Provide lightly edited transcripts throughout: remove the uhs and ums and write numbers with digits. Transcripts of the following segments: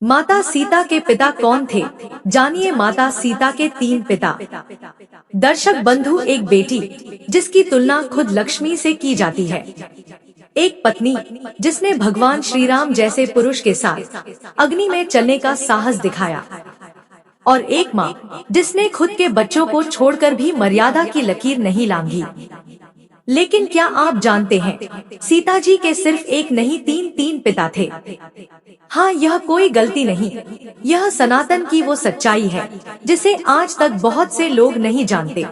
माता सीता के पिता कौन थे? जानिए माता सीता के 3 पिता। दर्शक बंधु, एक बेटी जिसकी तुलना खुद लक्ष्मी से की जाती है, एक पत्नी जिसने भगवान श्री राम जैसे पुरुष के साथ अग्नि में चलने का साहस दिखाया, और एक माँ जिसने खुद के बच्चों को छोड़कर भी मर्यादा की लकीर नहीं लांघी। लेकिन क्या आप जानते हैं, सीता जी के सिर्फ एक नहीं तीन पिता थे। हाँ, यह कोई गलती नहीं, यह सनातन की वो सच्चाई है जिसे आज तक बहुत से लोग नहीं जानते।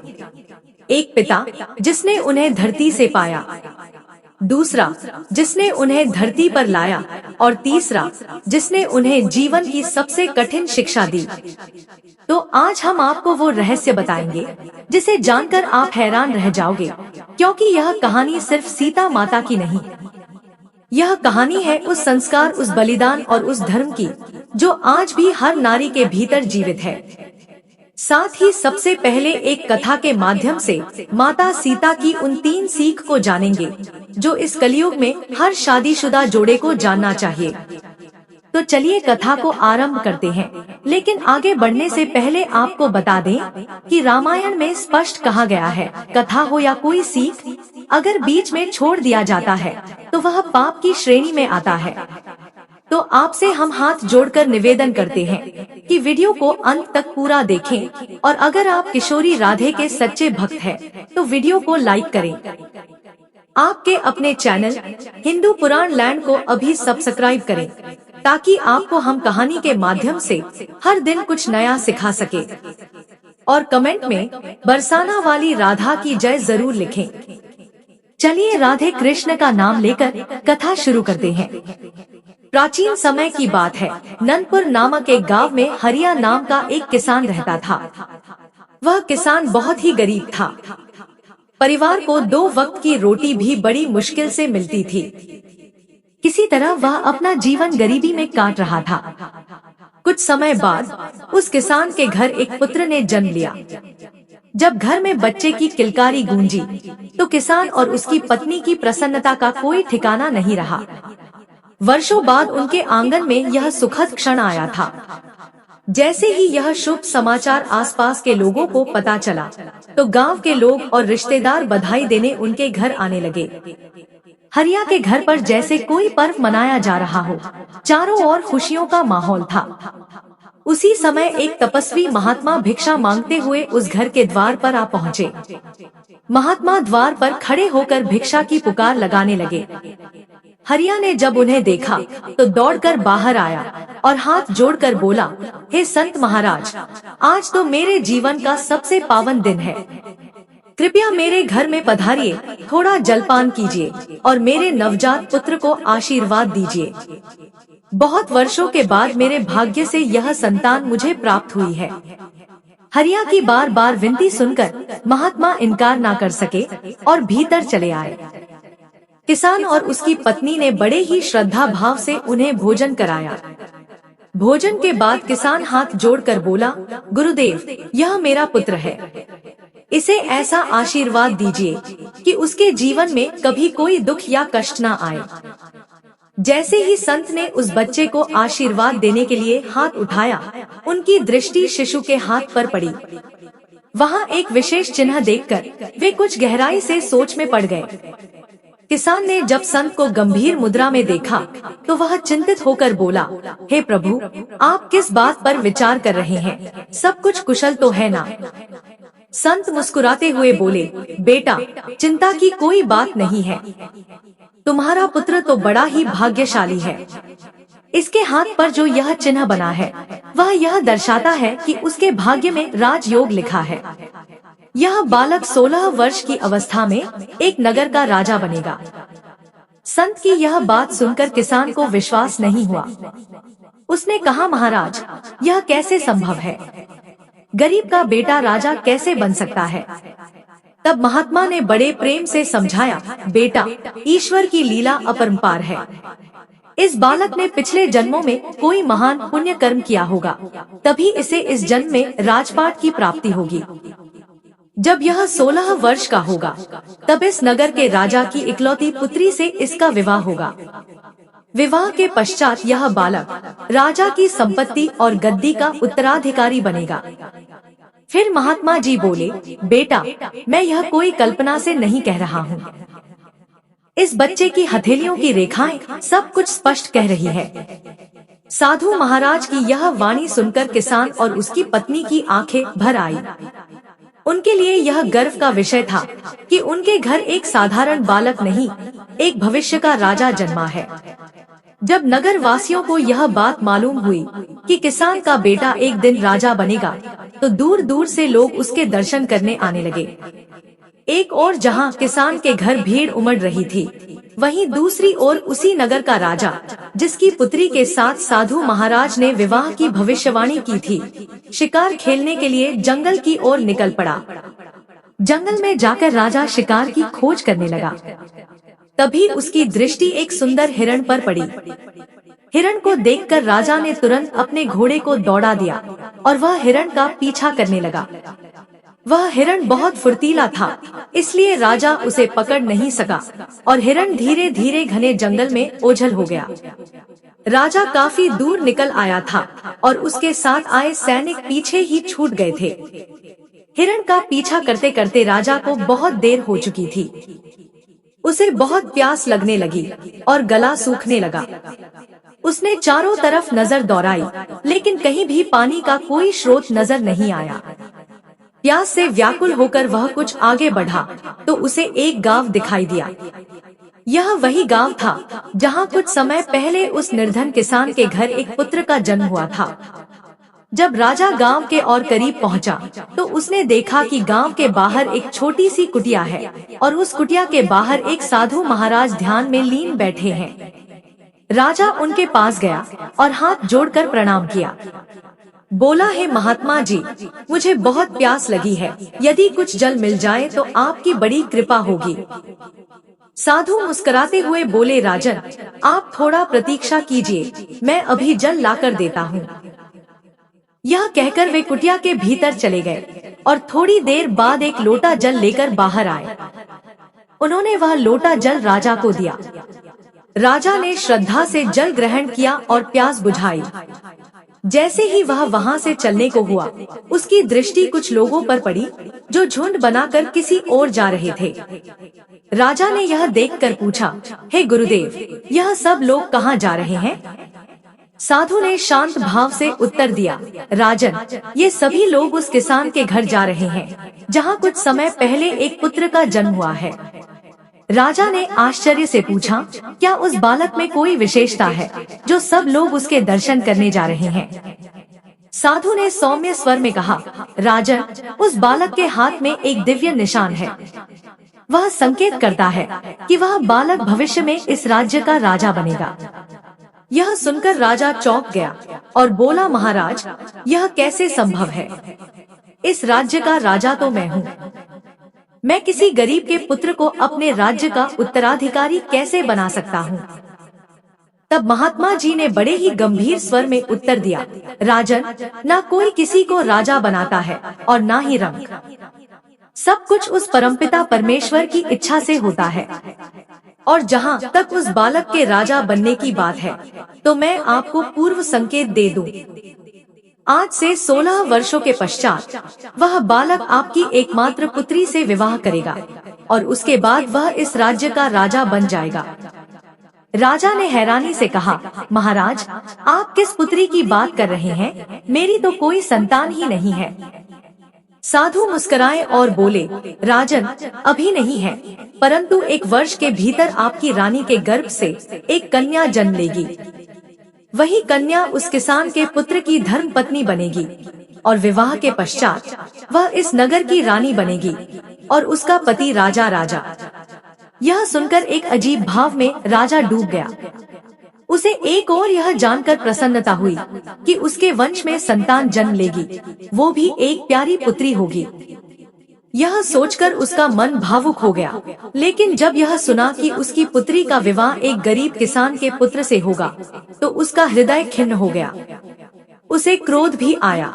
एक पिता जिसने उन्हें धरती से पाया, दूसरा जिसने उन्हें धरती पर लाया, और तीसरा जिसने उन्हें जीवन की सबसे कठिन शिक्षा दी। तो आज हम आपको वो रहस्य बताएंगे जिसे जानकर आप हैरान रह जाओगे, क्योंकि यह कहानी सिर्फ सीता माता की नहीं, यह कहानी है उस संस्कार, उस बलिदान और उस धर्म की जो आज भी हर नारी के भीतर जीवित है। साथ ही सबसे पहले एक कथा के माध्यम से माता सीता की उन 3 सीख को जानेंगे जो इस कलयुग में हर शादीशुदा जोड़े को जानना चाहिए। तो चलिए कथा को आरंभ करते हैं, लेकिन आगे बढ़ने से पहले आपको बता दें कि रामायण में स्पष्ट कहा गया है, कथा हो या कोई सीख, अगर बीच में छोड़ दिया जाता है तो वह पाप की श्रेणी में आता है। तो आपसे हम हाथ जोड़कर निवेदन करते हैं कि वीडियो को अंत तक पूरा देखें, और अगर आप किशोरी राधे के सच्चे भक्त हैं तो वीडियो को लाइक करें। आपके अपने चैनल हिंदू पुराण लैंड को अभी सब्सक्राइब करें, ताकि आपको हम कहानी के माध्यम से हर दिन कुछ नया सिखा सके। और कमेंट में बरसाना वाली राधा की जय जरूर लिखें। चलिए राधे कृष्ण का नाम लेकर कथा शुरू करते हैं। प्राचीन समय की बात है, नंदपुर नामक एक गांव में हरिया नाम का एक किसान रहता था। वह किसान बहुत ही गरीब था। परिवार को 2 वक्त की रोटी भी बड़ी मुश्किल से मिलती थी। किसी तरह वह अपना जीवन गरीबी में काट रहा था। कुछ समय बाद उस किसान के घर एक पुत्र ने जन्म लिया। जब घर में बच्चे की किलकारी गूंजी तो किसान और उसकी पत्नी की प्रसन्नता का कोई ठिकाना नहीं रहा। वर्षों बाद उनके आंगन में यह सुखद क्षण आया था। जैसे ही यह शुभ समाचार आसपास के लोगों को पता चला तो गांव के लोग और रिश्तेदार बधाई देने उनके घर आने लगे। हरिया के घर पर जैसे कोई पर्व मनाया जा रहा हो, चारों ओर खुशियों का माहौल था। उसी समय एक तपस्वी महात्मा भिक्षा मांगते हुए उस घर के द्वार पर आ पहुँचे। महात्मा द्वार पर खड़े होकर भिक्षा की पुकार लगाने लगे। हरिया ने जब उन्हें देखा तो दौड़कर बाहर आया और हाथ जोड़कर बोला, हे संत महाराज, आज तो मेरे जीवन का सबसे पावन दिन है। कृपया मेरे घर में पधारिए, थोड़ा जलपान कीजिए और मेरे नवजात पुत्र को आशीर्वाद दीजिए। बहुत वर्षों के बाद मेरे भाग्य से यह संतान मुझे प्राप्त हुई है। हरिया की बार बार विनती सुनकर महात्मा इनकार ना कर सके और भीतर चले आए। किसान और उसकी पत्नी ने बड़े ही श्रद्धा भाव से उन्हें भोजन कराया। भोजन के बाद किसान हाथ जोड़कर बोला, गुरुदेव, यह मेरा पुत्र है, इसे ऐसा आशीर्वाद दीजिए कि उसके जीवन में कभी कोई दुख या कष्ट न आए। जैसे ही संत ने उस बच्चे को आशीर्वाद देने के लिए हाथ उठाया, उनकी दृष्टि शिशु के हाथ पर पड़ी। वहाँ एक विशेष चिन्ह देखकर वे कुछ गहराई से सोच में पड़ गए। किसान ने जब संत को गंभीर मुद्रा में देखा तो वह चिंतित होकर बोला, हे प्रभु, आप किस बात पर विचार कर रहे हैं? सब कुछ कुशल तो है ना? संत मुस्कुराते हुए बोले, बेटा, चिंता की कोई बात नहीं है। तुम्हारा पुत्र तो बड़ा ही भाग्यशाली है। इसके हाथ पर जो यह चिन्ह बना है वह यह दर्शाता है कि उसके भाग्य में राजयोग लिखा है। यह बालक 16 वर्ष की अवस्था में एक नगर का राजा बनेगा। संत की यह बात सुनकर किसान को विश्वास नहीं हुआ। उसने कहा, महाराज, यह कैसे संभव है? गरीब का बेटा राजा कैसे बन सकता है? तब महात्मा ने बड़े प्रेम से समझाया, बेटा, ईश्वर की लीला अपरंपार है। इस बालक ने पिछले जन्मों में कोई महान पुण्य कर्म किया होगा, तभी इसे इस जन्म में राजपाट की प्राप्ति होगी। जब यह 16 वर्ष का होगा तब इस नगर के राजा की इकलौती पुत्री से इसका विवाह होगा। विवाह के पश्चात यह बालक राजा की संपत्ति और गद्दी का उत्तराधिकारी बनेगा। फिर महात्मा जी बोले, बेटा, मैं यह कोई कल्पना से नहीं कह रहा हूँ। इस बच्चे की हथेलियों की रेखाएं सब कुछ स्पष्ट कह रही है। साधु महाराज की यह वाणी सुनकर किसान और उसकी पत्नी की आंखें भर आई। उनके लिए यह गर्व का विषय था कि उनके घर एक साधारण बालक नहीं, एक भविष्य का राजा जन्मा है। जब नगर वासियों को यह बात मालूम हुई कि किसान का बेटा एक दिन राजा बनेगा, तो दूर दूर से लोग उसके दर्शन करने आने लगे। एक ओर जहां किसान के घर भीड़ उमड़ रही थी, वहीं दूसरी ओर उसी नगर का राजा, जिसकी पुत्री के साथ साधु महाराज ने विवाह की भविष्यवाणी की थी, शिकार खेलने के लिए जंगल की ओर निकल पड़ा। जंगल में जाकर राजा शिकार की खोज करने लगा। तभी उसकी दृष्टि एक सुंदर हिरण पर पड़ी। हिरण को देखकर राजा ने तुरंत अपने घोड़े को दौड़ा दिया और वह हिरण का पीछा करने लगा। वह हिरण बहुत फुर्तीला था, इसलिए राजा उसे पकड़ नहीं सका और हिरण धीरे धीरे घने जंगल में ओझल हो गया। राजा काफी दूर निकल आया था और उसके साथ आए सैनिक पीछे ही छूट गए थे। हिरण का पीछा करते करते राजा को बहुत देर हो चुकी थी। उसे बहुत प्यास लगने लगी और गला सूखने लगा। उसने चारों तरफ नजर दौड़ाई, लेकिन कहीं भी पानी का कोई स्रोत नजर नहीं आया। प्यास से व्याकुल होकर वह कुछ आगे बढ़ा तो उसे एक गांव दिखाई दिया। यह वही गांव था जहां कुछ समय पहले उस निर्धन किसान के घर एक पुत्र का जन्म हुआ था। जब राजा गांव के और करीब पहुंचा, तो उसने देखा कि गांव के बाहर एक छोटी सी कुटिया है और उस कुटिया के बाहर एक साधु महाराज ध्यान में लीन बैठे हैं। राजा उनके पास गया और हाथ जोड़कर प्रणाम किया। बोला, हे महात्मा जी, मुझे बहुत प्यास लगी है, यदि कुछ जल मिल जाए तो आपकी बड़ी कृपा होगी। साधु मुस्कुराते हुए बोले, राजन, आप थोड़ा प्रतीक्षा कीजिए, मैं अभी जल लाकर देता हूँ। यह कहकर वे कुटिया के भीतर चले गए और थोड़ी देर बाद एक लोटा जल लेकर बाहर आए। उन्होंने वह लोटा जल राजा को दिया। राजा ने श्रद्धा से जल ग्रहण किया और प्यास बुझाई। जैसे ही वह वहां से चलने को हुआ, उसकी दृष्टि कुछ लोगों पर पड़ी जो झुंड बनाकर किसी ओर जा रहे थे। राजा ने यह देखकर पूछा, हे गुरुदेव, यह सब लोग कहाँ जा रहे हैं? साधु ने शांत भाव से उत्तर दिया, राजन, ये सभी लोग उस किसान के घर जा रहे हैं जहाँ कुछ समय पहले एक पुत्र का जन्म हुआ है। राजा ने आश्चर्य से पूछा, क्या उस बालक में कोई विशेषता है जो सब लोग उसके दर्शन करने जा रहे हैं? साधु ने सौम्य स्वर में कहा, राजन, उस बालक के हाथ में एक दिव्य निशान है। वह संकेत करता है कि वह बालक भविष्य में इस राज्य का राजा बनेगा। यह सुनकर राजा चौंक गया और बोला, महाराज, यह कैसे संभव है? इस राज्य का राजा तो मैं हूँ। मैं किसी गरीब के पुत्र को अपने राज्य का उत्तराधिकारी कैसे बना सकता हूँ? तब महात्मा जी ने बड़े ही गंभीर स्वर में उत्तर दिया, राजन, ना कोई किसी को राजा बनाता है और ना ही रंग। सब कुछ उस परमपिता परमेश्वर की इच्छा से होता है। और जहाँ तक उस बालक के राजा बनने की बात है, तो मैं आपको पूर्व संकेत दे दूं। आज से 16 वर्षों के पश्चात वह बालक आपकी एकमात्र पुत्री से विवाह करेगा और उसके बाद वह इस राज्य का राजा बन जाएगा। राजा ने हैरानी से कहा, महाराज, आप किस पुत्री की बात कर रहे हैं? मेरी तो कोई संतान ही नहीं है। साधु मुस्कुराए और बोले, राजन, अभी नहीं है, परंतु 1 वर्ष के भीतर आपकी रानी के गर्भ से एक कन्या जन्म लेगी। वही कन्या उस किसान के पुत्र की धर्म पत्नी बनेगी और विवाह के पश्चात वह इस नगर की रानी बनेगी और उसका पति राजा। यह सुनकर एक अजीब भाव में राजा डूब गया। उसे एक और यह जानकर प्रसन्नता हुई कि उसके वंश में संतान जन्म लेगी, वो भी एक प्यारी पुत्री होगी। यह सोचकर उसका मन भावुक हो गया। लेकिन जब यह सुना कि उसकी पुत्री का विवाह एक गरीब किसान के पुत्र से होगा, तो उसका हृदय खिन्न हो गया। उसे क्रोध भी आया।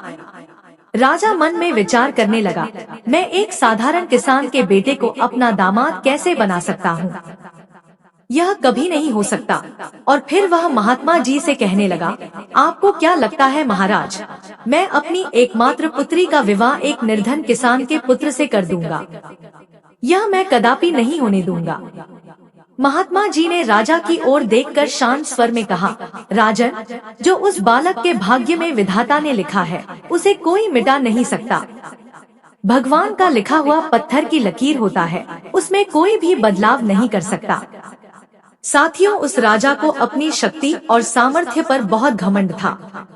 राजा मन में विचार करने लगा, मैं एक साधारण किसान के बेटे को अपना दामाद कैसे बना सकता हूँ? यह कभी नहीं हो सकता। और फिर वह महात्मा जी से कहने लगा, आपको क्या लगता है महाराज, मैं अपनी एकमात्र पुत्री का विवाह एक निर्धन किसान के पुत्र से कर दूंगा? यह मैं कदापि नहीं होने दूंगा। महात्मा जी ने राजा की ओर देखकर शांत स्वर में कहा, राजन, जो उस बालक के भाग्य में विधाता ने लिखा है उसे कोई मिटा नहीं सकता। भगवान का लिखा हुआ पत्थर की लकीर होता है, उसमें कोई भी बदलाव नहीं कर सकता। साथियों, उस राजा को अपनी शक्ति और सामर्थ्य पर बहुत घमंड था।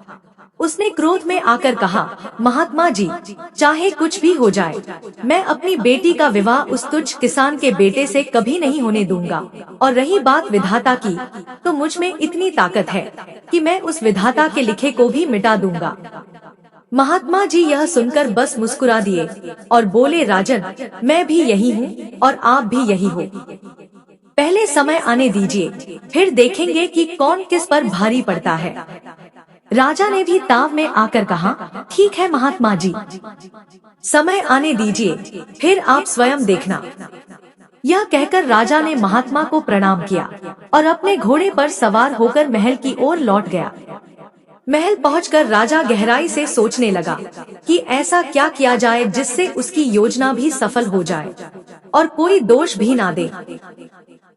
उसने क्रोध में आकर कहा, महात्मा जी, चाहे कुछ भी हो जाए, मैं अपनी बेटी का विवाह उस तुच्छ किसान के बेटे से कभी नहीं होने दूंगा। और रही बात विधाता की, तो मुझ में इतनी ताकत है कि मैं उस विधाता के लिखे को भी मिटा दूंगा। महात्मा जी यह सुनकर बस मुस्कुरा दिए और बोले, राजन, मैं भी यही हूँ और आप भी यही हो। पहले समय आने दीजिए, फिर देखेंगे कि कौन किस पर भारी पड़ता है। राजा ने भी ताव में आकर कहा, ठीक है महात्मा जी, समय आने दीजिए, फिर आप स्वयं देखना। यह कहकर राजा ने महात्मा को प्रणाम किया और अपने घोड़े पर सवार होकर महल की ओर लौट गया। महल पहुंचकर राजा गहराई से सोचने लगा कि ऐसा क्या किया जाए जिससे उसकी योजना भी सफल हो जाए और कोई दोष भी ना दे।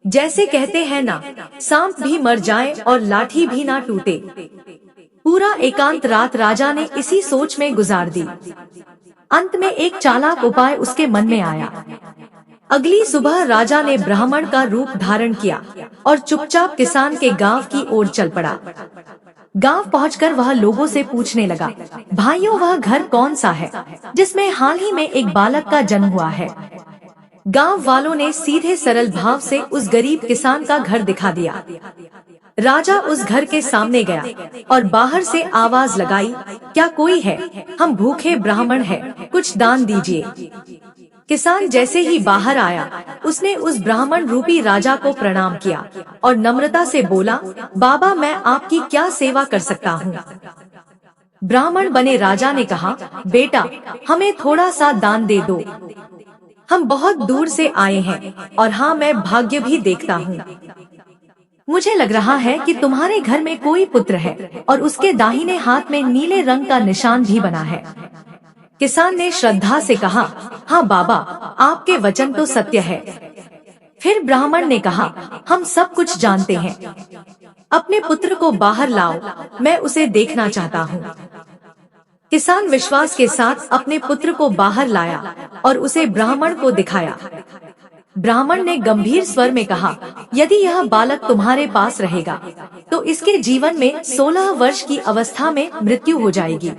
जैसे कहते हैं ना, सांप भी मर जाए और लाठी भी ना टूटे। पूरा एकांत रात राजा ने इसी सोच में गुजार दी। अंत में एक चालाक उपाय उसके मन में आया। अगली सुबह राजा ने ब्राह्मण का रूप धारण किया और चुपचाप किसान के गांव की ओर चल पड़ा। गांव पहुंचकर वह लोगों से पूछने लगा, भाइयों, वह घर कौन सा है जिसमें हाल ही में एक बालक का जन्म हुआ है? गांव वालों ने सीधे सरल भाव से उस गरीब किसान का घर दिखा दिया। राजा उस घर के सामने गया और बाहर से आवाज लगाई, क्या कोई है? हम भूखे ब्राह्मण हैं, कुछ दान दीजिए। किसान जैसे ही बाहर आया, उसने उस ब्राह्मण रूपी राजा को प्रणाम किया और नम्रता से बोला, बाबा, मैं आपकी क्या सेवा कर सकता हूँ? ब्राह्मण बने राजा ने कहा, बेटा, हमें थोड़ा सा दान दे दो। हम बहुत दूर से आए हैं और हाँ, मैं भाग्य भी देखता हूँ। मुझे लग रहा है कि तुम्हारे घर में कोई पुत्र है और उसके दाहिने हाथ में नीले रंग का निशान भी बना है। किसान ने श्रद्धा से कहा, हाँ बाबा, आपके वचन तो सत्य है। फिर ब्राह्मण ने कहा, हम सब कुछ जानते हैं, अपने पुत्र को बाहर लाओ, मैं उसे देखना चाहता हूँ। किसान विश्वास के साथ अपने पुत्र को बाहर लाया और उसे ब्राह्मण को दिखाया। ब्राह्मण ने गंभीर स्वर में कहा, यदि यह बालक तुम्हारे पास रहेगा तो इसके जीवन में 16 वर्ष की अवस्था में मृत्यु हो जाएगी,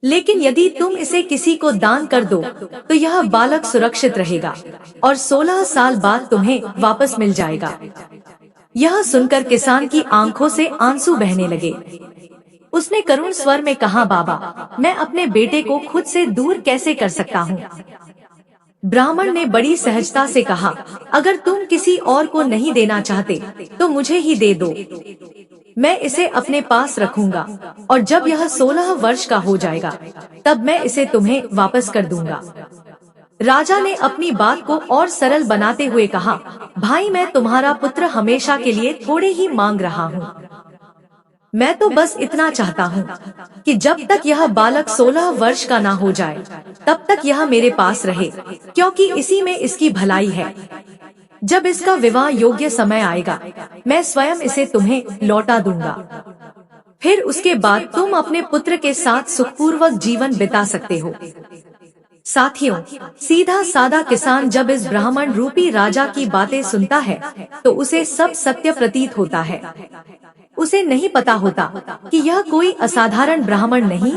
लेकिन यदि तुम इसे किसी को दान कर दो तो यह बालक सुरक्षित रहेगा और 16 साल बाद तुम्हें वापस मिल जाएगा। यह सुनकर किसान की आंखों से आंसू बहने लगे। उसने करुण स्वर में कहा, बाबा, मैं अपने बेटे को खुद से दूर कैसे कर सकता हूँ? ब्राह्मण ने बड़ी सहजता से कहा, अगर तुम किसी और को नहीं देना चाहते तो मुझे ही दे दो, मैं इसे अपने पास रखूंगा और जब यह 16 वर्ष का हो जाएगा तब मैं इसे तुम्हें वापस कर दूंगा। राजा ने अपनी बात को और सरल बनाते हुए कहा, भाई, मैं तुम्हारा पुत्र हमेशा के लिए थोड़े ही मांग रहा हूँ। मैं तो बस इतना चाहता हूँ कि जब तक यह बालक 16 वर्ष का ना हो जाए तब तक यह मेरे पास रहे, क्योंकि इसी में इसकी भलाई है। जब इसका विवाह योग्य समय आएगा मैं स्वयं इसे तुम्हें लौटा दूंगा। फिर उसके बाद तुम अपने पुत्र के साथ सुखपूर्वक जीवन बिता सकते हो। साथियों, सीधा सादा किसान जब इस ब्राह्मण रूपी राजा की बातें सुनता है तो उसे सब सत्य प्रतीत होता है। उसे नहीं पता होता कि यह कोई असाधारण ब्राह्मण नहीं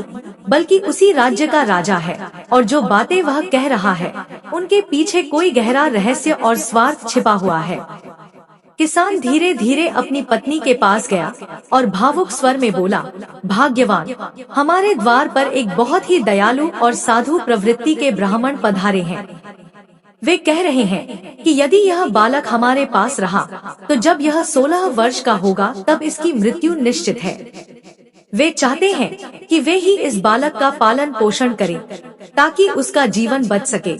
बल्कि उसी राज्य का राजा है और जो बातें वह कह रहा है उनके पीछे कोई गहरा रहस्य और स्वार्थ छिपा हुआ है। किसान धीरे धीरे अपनी पत्नी के पास गया और भावुक स्वर में बोला, भाग्यवान, हमारे द्वार पर एक बहुत ही दयालु और साधु प्रवृत्ति के ब्राह्मण पधारे हैं। वे कह रहे हैं कि यदि यह बालक हमारे पास रहा तो जब यह 16 वर्ष का होगा तब इसकी मृत्यु निश्चित है। वे चाहते हैं कि वे ही इस बालक का पालन पोषण करें ताकि उसका जीवन बच सके।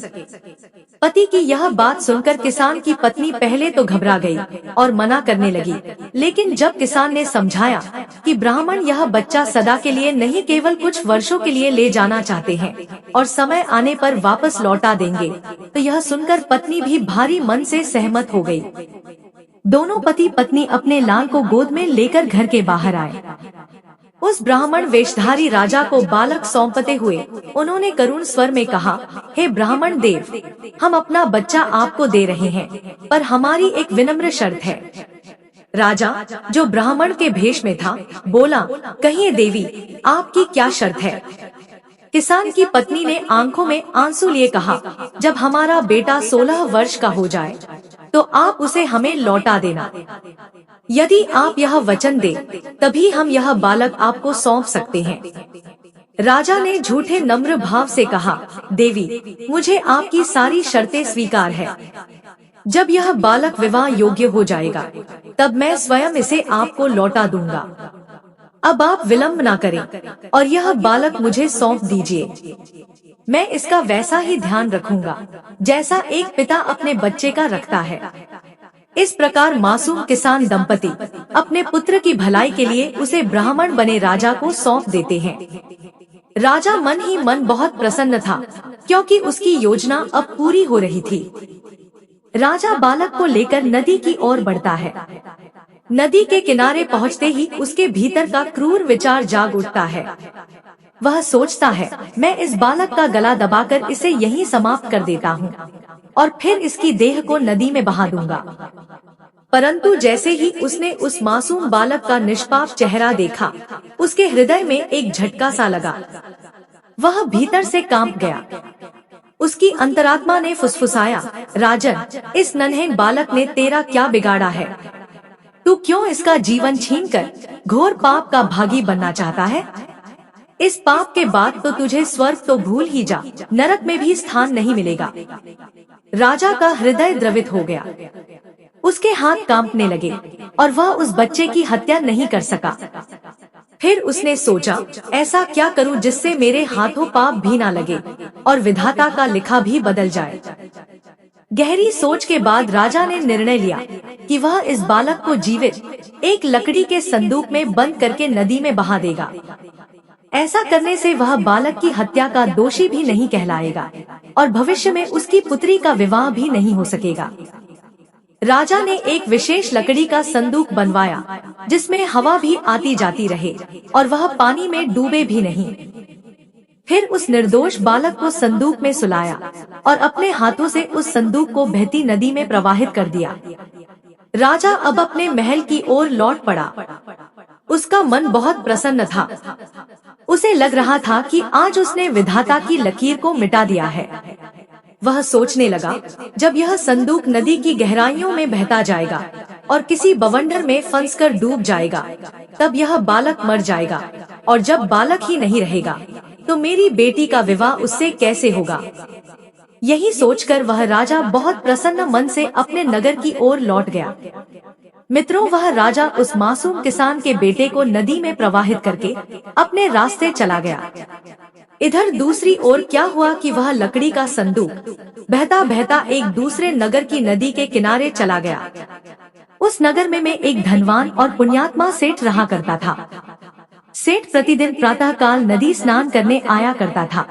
पति की यह बात सुनकर किसान की पत्नी पहले तो घबरा गई और मना करने लगी, लेकिन जब किसान ने समझाया कि ब्राह्मण यह बच्चा सदा के लिए नहीं केवल कुछ वर्षों के लिए ले जाना चाहते हैं और समय आने पर वापस लौटा देंगे, तो यह सुनकर पत्नी भी भारी मन से सहमत हो गई। दोनों पति पत्नी अपने लाल को गोद में लेकर घर के बाहर आए। उस ब्राह्मण वेशधारी राजा को बालक सौंपते हुए उन्होंने करुण स्वर में कहा, हे ब्राह्मण देव, हम अपना बच्चा आपको दे रहे हैं, पर हमारी एक विनम्र शर्त है। राजा, जो ब्राह्मण के भेष में था, बोला, कहिए देवी, आपकी क्या शर्त है? किसान की पत्नी ने आंखों में आंसू लिए कहा, जब हमारा बेटा 16 वर्ष का हो जाए तो आप उसे हमें लौटा देना। यदि आप यह वचन दे तभी हम यह बालक आपको सौंप सकते हैं। राजा ने झूठे नम्र भाव से कहा, देवी, मुझे आपकी सारी शर्तें स्वीकार है। जब यह बालक विवाह योग्य हो जाएगा तब मैं स्वयं इसे आपको लौटा दूंगा। अब आप विलंब ना करें और यह बालक मुझे सौंप दीजिए। मैं इसका वैसा ही ध्यान रखूंगा जैसा एक पिता अपने बच्चे का रखता है। इस प्रकार मासूम किसान दंपति अपने पुत्र की भलाई के लिए उसे ब्राह्मण बने राजा को सौंप देते हैं। राजा मन ही मन बहुत प्रसन्न था, क्योंकि उसकी योजना अब पूरी हो रही थी। राजा बालक को लेकर नदी की ओर बढ़ता है। नदी के किनारे पहुँचते ही उसके भीतर का क्रूर विचार जाग उठता है। वह सोचता है, मैं इस बालक का गला दबाकर इसे यहीं समाप्त कर देता हूँ और फिर इसकी देह को नदी में बहा दूंगा। परंतु जैसे ही उसने उस मासूम बालक का निष्पाप चेहरा देखा, उसके हृदय में एक झटका सा लगा। वह भीतर से कांप गया। उसकी अंतरात्मा ने फुसफुसाया, राजन, इस नन्हे बालक ने तेरा क्या बिगाड़ा है? तू क्यों इसका जीवन छीनकर घोर पाप का भागी बनना चाहता है? इस पाप के बाद तो तुझे स्वर्ग तो भूल ही जा, नरक में भी स्थान नहीं मिलेगा। राजा का हृदय द्रवित हो गया। उसके हाथ कांपने लगे और वह उस बच्चे की हत्या नहीं कर सका। फिर उसने सोचा, ऐसा क्या करूं जिससे मेरे हाथों पाप भी ना लगे और विधाता का लिखा भी बदल जाए। गहरी सोच के बाद राजा ने निर्णय लिया कि वह इस बालक को जीवित एक लकड़ी के संदूक में बंद करके नदी में बहा देगा। ऐसा करने से वह बालक की हत्या का दोषी भी नहीं कहलाएगा और भविष्य में उसकी पुत्री का विवाह भी नहीं हो सकेगा। राजा ने एक विशेष लकड़ी का संदूक बनवाया जिसमें हवा भी आती जाती रहे और वह पानी में डूबे भी नहीं। फिर उस निर्दोष बालक को संदूक में सुलाया और अपने हाथों से उस संदूक को बहती नदी में प्रवाहित कर दिया। राजा अब अपने महल की ओर लौट पड़ा। उसका मन बहुत प्रसन्न था। उसे लग रहा था कि आज उसने विधाता की लकीर को मिटा दिया है। वह सोचने लगा, जब यह संदूक नदी की गहराइयों में बहता जाएगा और किसी बवंडर में फंसकर डूब जाएगा, तब यह बालक मर जाएगा और जब बालक ही नहीं रहेगा तो मेरी बेटी का विवाह उससे कैसे होगा। यही सोचकर वह राजा बहुत प्रसन्न मन से अपने नगर की ओर लौट गया। मित्रों, वह राजा उस मासूम किसान के बेटे को नदी में प्रवाहित करके अपने रास्ते चला गया। इधर दूसरी ओर क्या हुआ कि वह लकड़ी का संदूक बहता बहता एक दूसरे नगर की नदी के किनारे चला गया। उस नगर में एक धनवान और पुण्यात्मा सेठ रहा करता था। सेठ प्रतिदिन प्रातः काल नदी स्नान करने आया करता था।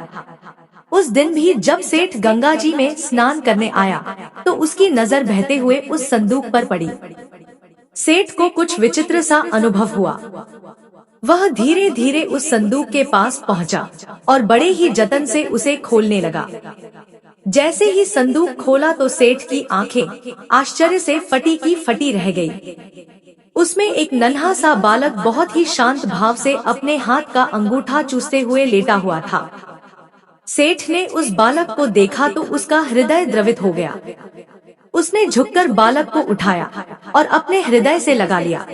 उस दिन भी जब सेठ गंगा जी में स्नान करने आया तो उसकी नजर बहते हुए उस संदूक पर पड़ी। सेठ को कुछ विचित्र सा अनुभव हुआ। वह धीरे धीरे उस संदूक के पास पहुंचा और बड़े ही जतन से उसे खोलने लगा। जैसे ही संदूक खोला तो सेठ की आंखें आश्चर्य से फटी की फटी रह गई। उसमें एक नन्हा सा बालक बहुत ही शांत भाव से अपने हाथ का अंगूठा चूसते हुए लेटा हुआ था। सेठ ने उस बालक को देखा तो उसका हृदय द्रवित हो गया। उसने झुककर बालक को उठाया और अपने हृदय से लगा लिया।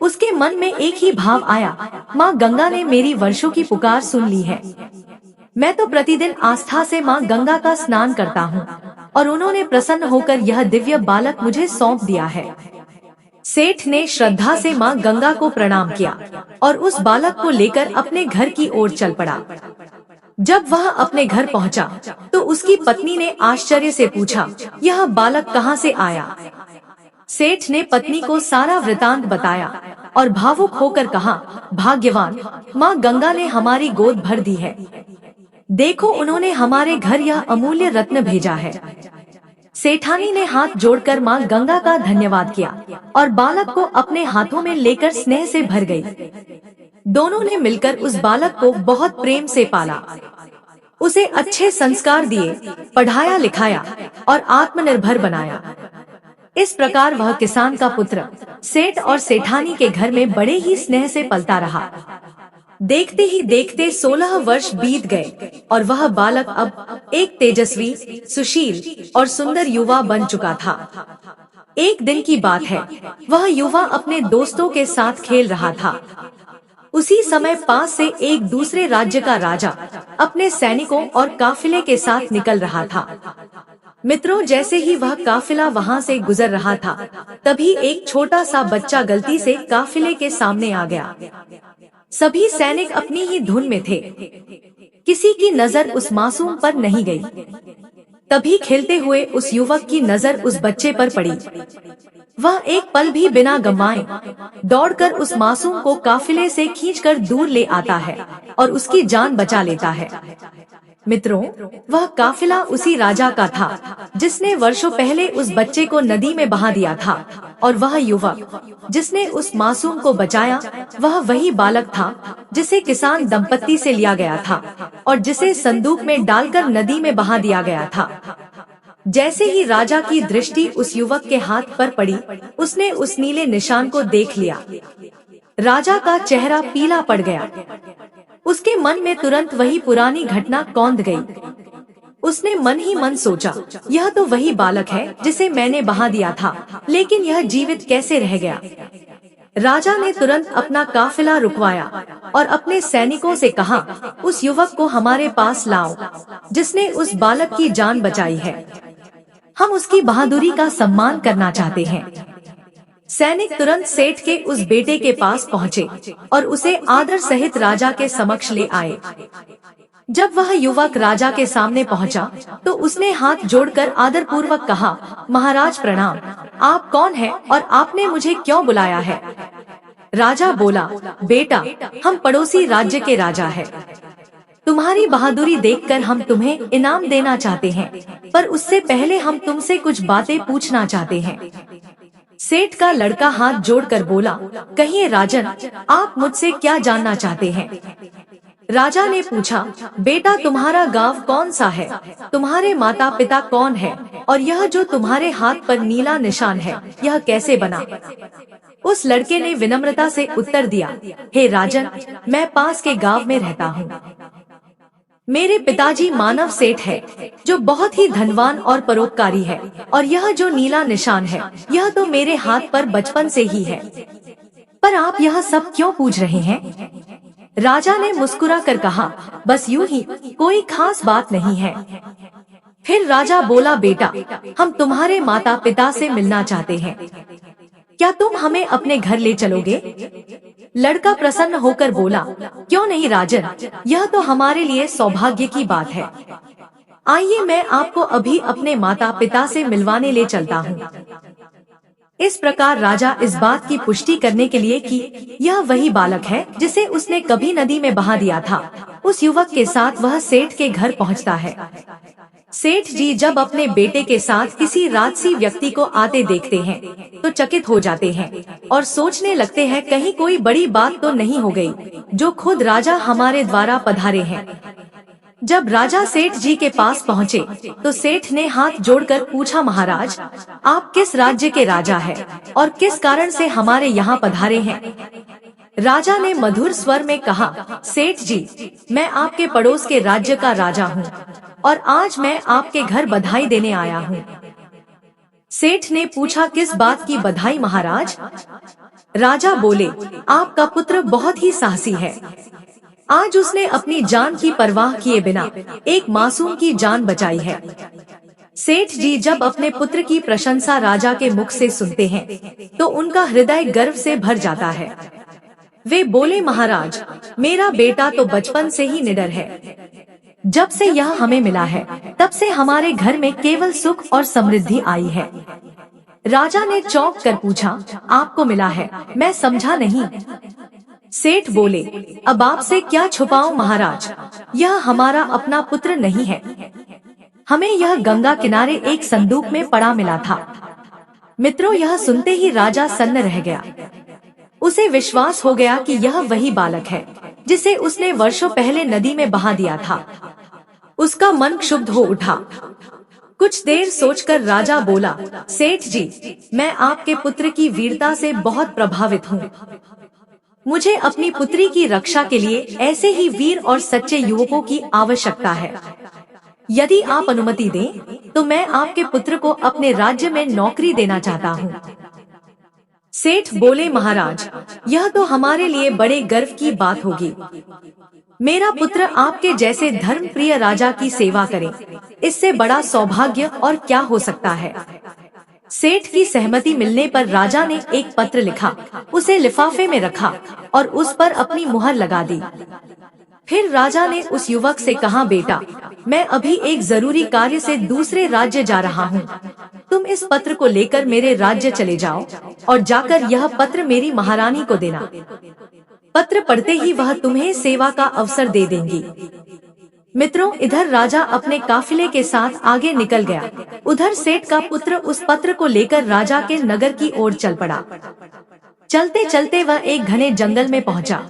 उसके मन में एक ही भाव आया, माँ गंगा ने मेरी वर्षों की पुकार सुन ली है। मैं तो प्रतिदिन आस्था से माँ गंगा का स्नान करता हूँ और उन्होंने प्रसन्न होकर यह दिव्य बालक मुझे सौंप दिया है। सेठ ने श्रद्धा से माँ गंगा को प्रणाम किया और उस बालक को लेकर अपने घर की ओर चल पड़ा। जब वह अपने घर पहुंचा, तो उसकी पत्नी ने आश्चर्य से पूछा, यह बालक कहाँ से आया? सेठ ने पत्नी को सारा वृतांत बताया और भावुक होकर कहा, भाग्यवान, माँ गंगा ने हमारी गोद भर दी है। देखो, उन्होंने हमारे घर यह अमूल्य रत्न भेजा है। सेठानी ने हाथ जोड़कर माँ गंगा का धन्यवाद किया और बालक को अपने हाथों में लेकर स्नेह से भर गई। दोनों ने मिलकर उस बालक को बहुत प्रेम से पाला, उसे अच्छे संस्कार दिए, पढ़ाया लिखाया और आत्मनिर्भर बनाया। इस प्रकार वह किसान का पुत्र सेठ और सेठानी के घर में बड़े ही स्नेह से पलता रहा। देखते ही देखते 16 वर्ष बीत गए और वह बालक अब एक तेजस्वी, सुशील और सुंदर युवा बन चुका था। एक दिन की बात है, वह युवा अपने दोस्तों के साथ खेल रहा था। उसी समय पास से एक दूसरे राज्य का राजा अपने सैनिकों और काफिले के साथ निकल रहा था। मित्रों, जैसे ही वह काफिला वहां से गुजर रहा था, तभी एक छोटा सा बच्चा गलती से काफिले के सामने आ गया। सभी सैनिक अपनी ही धुन में थे, किसी की नजर उस मासूम पर नहीं गई। तभी खेलते हुए उस युवक की नजर उस बच्चे पर पड़ी। वह एक पल भी बिना गंवाए दौड़कर उस मासूम को काफिले से खींचकर दूर ले आता है और उसकी जान बचा लेता है। मित्रों, वह काफिला उसी राजा का था जिसने वर्षों पहले उस बच्चे को नदी में बहा दिया था, और वह युवक जिसने उस मासूम को बचाया, वह वही बालक था जिसे किसान दंपत्ति से लिया गया था और जिसे संदूक में डालकर नदी में बहा दिया गया था। जैसे ही राजा की दृष्टि उस युवक के हाथ पर पड़ी, उसने उस नीले निशान को देख लिया। राजा का चेहरा पीला पड़ गया। उसके मन में तुरंत वही पुरानी घटना कौंध गई। उसने मन ही मन सोचा, यह तो वही बालक है जिसे मैंने बहा दिया था, लेकिन यह जीवित कैसे रह गया? राजा ने तुरंत अपना काफिला रुकवाया और अपने सैनिकों से कहा, उस युवक को हमारे पास लाओ जिसने उस बालक की जान बचाई है। हम उसकी बहादुरी का सम्मान करना चाहते हैं। सैनिक तुरंत सेठ के उस बेटे के पास पहुँचे और उसे आदर सहित राजा के समक्ष ले आए। जब वह युवक राजा के सामने पहुंचा, तो उसने हाथ जोड़कर आदर पूर्वक कहा, महाराज प्रणाम, आप कौन हैं और आपने मुझे क्यों बुलाया है? राजा बोला, बेटा, हम पड़ोसी राज्य के राजा हैं। तुम्हारी बहादुरी देखकर हम तुम्हें इनाम देना चाहते हैं, पर उससे पहले हम तुमसे कुछ बातें पूछना चाहते हैं। सेठ का लड़का हाथ जोड़कर बोला, कहिए राजन, आप मुझसे क्या जानना चाहते हैं? राजा ने पूछा, बेटा, तुम्हारा गांव कौन सा है? तुम्हारे माता पिता कौन है? और यह जो तुम्हारे हाथ पर नीला निशान है, यह कैसे बना? उस लड़के ने विनम्रता से उत्तर दिया, हे राजन, मैं पास के गांव में रहता हूँ। मेरे पिताजी मानव सेठ है, जो बहुत ही धनवान और परोपकारी है, और यह जो नीला निशान है, यह तो मेरे हाथ पर बचपन से ही है। पर आप यह सब क्यों पूछ रहे हैं? राजा ने मुस्कुरा कर कहा, बस यूं ही, कोई खास बात नहीं है। फिर राजा बोला, बेटा, हम तुम्हारे माता पिता से मिलना चाहते हैं, क्या तुम हमें अपने घर ले चलोगे? लड़का प्रसन्न होकर बोला, क्यों नहीं राजन, यह तो हमारे लिए सौभाग्य की बात है। आइए, मैं आपको अभी अपने माता पिता से मिलवाने ले चलता हूँ। इस प्रकार राजा इस बात की पुष्टि करने के लिए कि यह वही बालक है जिसे उसने कभी नदी में बहा दिया था, उस युवक के साथ वह सेठ के घर पहुँचता है। सेठ जी जब अपने बेटे के साथ किसी राजसी व्यक्ति को आते देखते हैं, तो चकित हो जाते हैं और सोचने लगते हैं, कहीं कोई बड़ी बात तो नहीं हो गई, जो खुद राजा हमारे द्वारा पधारे हैं। जब राजा सेठ जी के पास पहुँचे, तो सेठ ने हाथ जोड़कर पूछा, महाराज, आप किस राज्य के राजा हैं और किस कारण से हमारे यहाँ पधारे हैं? राजा ने मधुर स्वर में कहा, सेठ जी, मैं आपके पड़ोस के राज्य का राजा हूँ और आज मैं आपके घर बधाई देने आया हूँ। सेठ ने पूछा, किस बात की बधाई महाराज? राजा बोले, आपका पुत्र बहुत ही साहसी है। आज उसने अपनी जान की परवाह किए बिना एक मासूम की जान बचाई है। सेठ जी जब अपने पुत्र की प्रशंसा राजा के मुख से सुनते हैं, तो उनका हृदय गर्व से भर जाता है। वे बोले, महाराज, मेरा बेटा तो बचपन से ही निडर है। जब से यह हमें मिला है तब से हमारे घर में केवल सुख और समृद्धि आई है। राजा ने चौंक कर पूछा, आपको मिला है? मैं समझा नहीं। सेठ बोले, अब आपसे क्या छुपाऊं महाराज, यह हमारा अपना पुत्र नहीं है। हमें यह गंगा किनारे एक संदूक में पड़ा मिला था। मित्रों, यह सुनते ही राजा सन्न रह गया। उसे विश्वास हो गया कि यह वही बालक है जिसे उसने वर्षों पहले नदी में बहा दिया था। उसका मन क्षुब्ध हो उठा। कुछ देर सोचकर राजा बोला, सेठ जी, मैं आपके पुत्र की वीरता से बहुत प्रभावित हूँ। मुझे अपनी पुत्री की रक्षा के लिए ऐसे ही वीर और सच्चे युवकों की आवश्यकता है। यदि आप अनुमति दें तो मैं आपके पुत्र को अपने राज्य में नौकरी देना चाहता हूँ। सेठ बोले, महाराज, यह तो हमारे लिए बड़े गर्व की बात होगी। मेरा पुत्र आपके जैसे धर्मप्रिय राजा की सेवा करे, इससे बड़ा सौभाग्य और क्या हो सकता है। सेठ की सहमति मिलने पर राजा ने एक पत्र लिखा, उसे लिफाफे में रखा और उस पर अपनी मुहर लगा दी। फिर राजा ने उस युवक से कहा, बेटा, मैं अभी एक जरूरी कार्य से दूसरे राज्य जा रहा हूँ। तुम इस पत्र को लेकर मेरे राज्य चले जाओ और जाकर यह पत्र मेरी महारानी को देना। पत्र पढ़ते ही वह तुम्हें सेवा का अवसर दे देंगी। मित्रों, इधर राजा अपने काफिले के साथ आगे निकल गया। उधर सेठ का पुत्र उस पत्र को लेकर राजा के नगर की ओर चल पड़ा। चलते चलते वह एक घने जंगल में पहुंचा।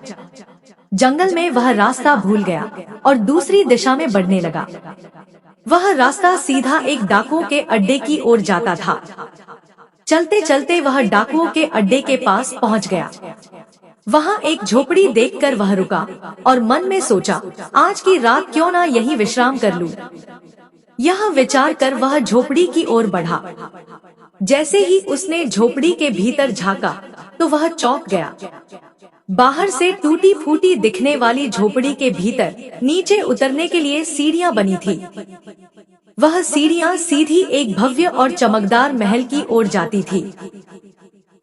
जंगल में वह रास्ता भूल गया और दूसरी दिशा में बढ़ने लगा। वह रास्ता सीधा एक डाकुओं के अड्डे की ओर जाता था। चलते चलते वह डाकुओं के अड्डे के पास पहुंच गया। वहाँ एक झोपड़ी देखकर वह रुका और मन में सोचा, आज की रात क्यों ना यहीं विश्राम कर लूं। यह विचार कर वह झोपड़ी की ओर बढ़ा। जैसे ही उसने झोपड़ी के भीतर झांका तो वह चौंक गया। बाहर से टूटी फूटी दिखने वाली झोपड़ी के भीतर नीचे उतरने के लिए सीढ़ियां बनी थी। वह सीढ़ियां सीधी एक भव्य और चमकदार महल की ओर जाती थी।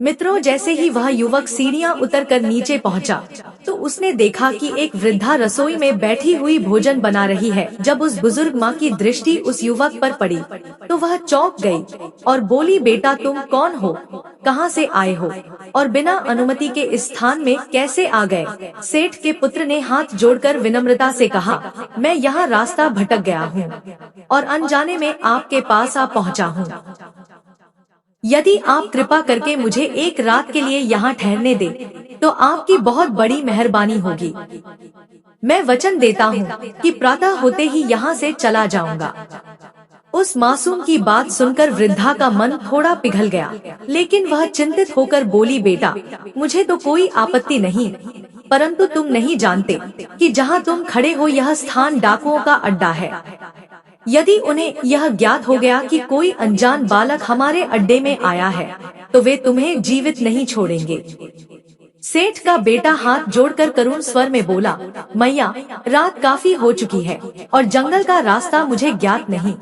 मित्रों, जैसे ही वह युवक सीढ़ियां उतरकर नीचे पहुंचा तो उसने देखा कि एक वृद्धा रसोई में बैठी हुई भोजन बना रही है। जब उस बुजुर्ग माँ की दृष्टि उस युवक पर पड़ी तो वह चौंक गई और बोली, बेटा, तुम कौन हो, कहाँ से आए हो और बिना अनुमति के इस स्थान में कैसे आ गए। सेठ के पुत्र ने हाथ जोड़कर विनम्रता से कहा, मैं यहाँ रास्ता भटक गया हूँ और अनजाने में आपके पास आ पहुँचा हूँ। यदि आप कृपा करके मुझे एक रात के लिए यहाँ ठहरने दें तो आपकी बहुत बड़ी मेहरबानी होगी। मैं वचन देता हूँ कि प्रातः होते ही यहाँ से चला जाऊंगा। उस मासूम की बात सुनकर वृद्धा का मन थोड़ा पिघल गया, लेकिन वह चिंतित होकर बोली, बेटा, मुझे तो कोई आपत्ति नहीं, परंतु तुम नहीं जानते कि जहाँ तुम खड़े हो यह स्थान डाकुओं का अड्डा है। यदि उन्हें यह ज्ञात हो गया कि कोई अनजान बालक हमारे अड्डे में आया है तो वे तुम्हें जीवित नहीं छोड़ेंगे। सेठ का बेटा हाथ जोड़कर करुण स्वर में बोला, मैया, रात काफी हो चुकी है और जंगल का रास्ता मुझे ज्ञात नहीं।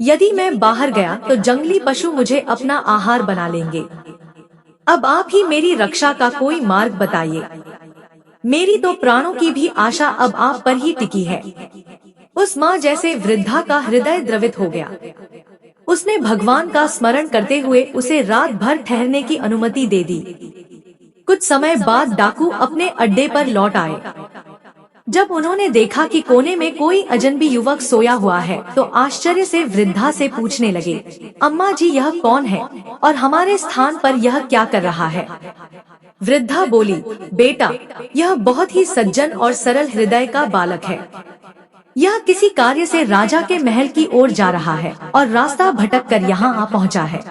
यदि मैं बाहर गया तो जंगली पशु मुझे अपना आहार बना लेंगे। अब आप ही मेरी रक्षा का कोई मार्ग बताइए। मेरी तो प्राणों की भी आशा अब आप पर ही टिकी है। उस माँ जैसे वृद्धा का हृदय द्रवित हो गया। उसने भगवान का स्मरण करते हुए उसे रात भर ठहरने की अनुमति दे दी। कुछ समय बाद डाकू अपने अड्डे पर लौट आए। जब उन्होंने देखा कि कोने में कोई अजनबी युवक सोया हुआ है तो आश्चर्य से वृद्धा से पूछने लगे, अम्मा जी, यह कौन है और हमारे स्थान पर यह क्या कर रहा है। वृद्धा बोली, बेटा, यह बहुत ही सज्जन और सरल हृदय का बालक है। यह किसी कार्य से राजा के महल की ओर जा रहा है और रास्ता भटक कर यहाँ आ पहुँचा है।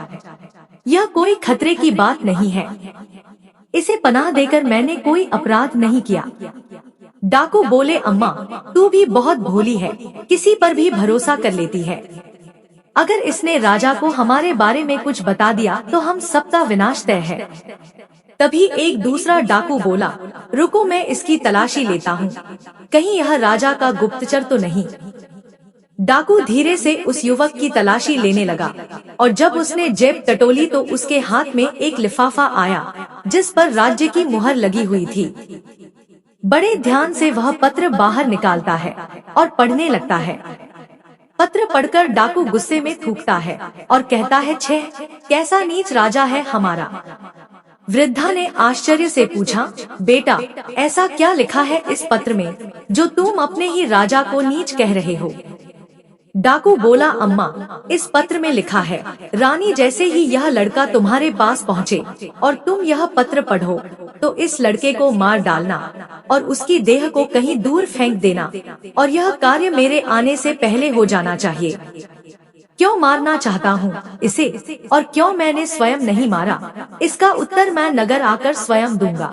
यह कोई खतरे की बात नहीं है। इसे पनाह देकर मैंने कोई अपराध नहीं किया। डाकू बोले, अम्मा, तू भी बहुत भोली है, किसी पर भी भरोसा कर लेती है। अगर इसने राजा को हमारे बारे में कुछ बता दिया तो हम सबका विनाश तय है। तभी एक दूसरा डाकू बोला, रुको, मैं इसकी तलाशी लेता हूँ, कहीं यह राजा का गुप्तचर तो नहीं। डाकू धीरे से उस युवक की तलाशी लेने लगा और जब उसने जेब टटोली तो उसके हाथ में एक लिफाफा आया जिस पर राज्य की मुहर लगी हुई थी। बड़े ध्यान से वह पत्र बाहर निकालता है और पढ़ने लगता है। पत्र पढ़कर डाकू गुस्से में थूकता है और कहता है, छह, कैसा नीच राजा है हमारा। वृद्धा ने आश्चर्य से पूछा, बेटा, ऐसा क्या लिखा है इस पत्र में जो तुम अपने ही राजा को नीच कह रहे हो। डाकू बोला, अम्मा, इस पत्र में लिखा है, रानी जैसे ही यह लड़का तुम्हारे पास पहुँचे और तुम यह पत्र पढ़ो तो इस लड़के को मार डालना और उसकी देह को कहीं दूर फेंक देना, और यह कार्य मेरे आने से पहले हो जाना चाहिए। क्यों मारना चाहता हूँ इसे और क्यों मैंने स्वयं नहीं मारा, इसका उत्तर मैं नगर आकर स्वयं दूंगा।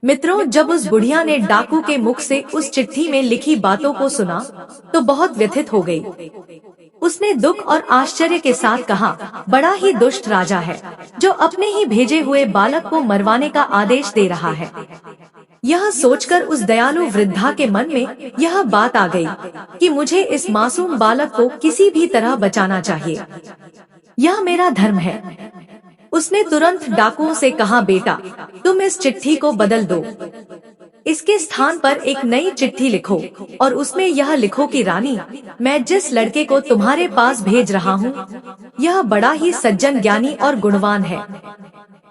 मित्रों, जब उस बुढ़िया ने डाकू के मुख से उस चिट्ठी में लिखी बातों को सुना तो बहुत व्यथित हो गई। उसने दुख और आश्चर्य के साथ कहा, बड़ा ही दुष्ट राजा है जो अपने ही भेजे हुए बालक को मरवाने का आदेश दे रहा है। यह सोचकर उस दयालु वृद्धा के मन में यह बात आ गई कि मुझे इस मासूम बालक को किसी भी तरह बचाना चाहिए, यह मेरा धर्म है। उसने तुरंत डाकुओं से कहा, बेटा, तुम इस चिट्ठी को बदल दो, इसके स्थान पर एक नई चिट्ठी लिखो और उसमें यह लिखो कि रानी, मैं जिस लड़के को तुम्हारे पास भेज रहा हूँ यह बड़ा ही सज्जन, ज्ञानी और गुणवान है।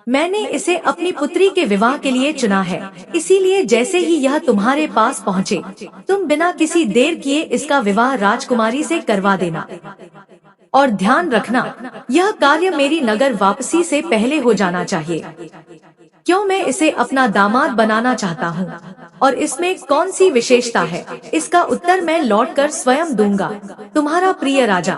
मैंने इसे अपनी पुत्री के विवाह के लिए चुना है, इसीलिए जैसे ही यह तुम्हारे पास पहुँचे तुम बिना किसी देर किए इसका विवाह राजकुमारी से करवा देना। और ध्यान रखना, यह कार्य मेरी नगर वापसी से पहले हो जाना चाहिए। क्यों मैं इसे अपना दामाद बनाना चाहता हूँ और इसमें कौन सी विशेषता है, इसका उत्तर मैं लौटकर स्वयं दूंगा। तुम्हारा प्रिय राजा।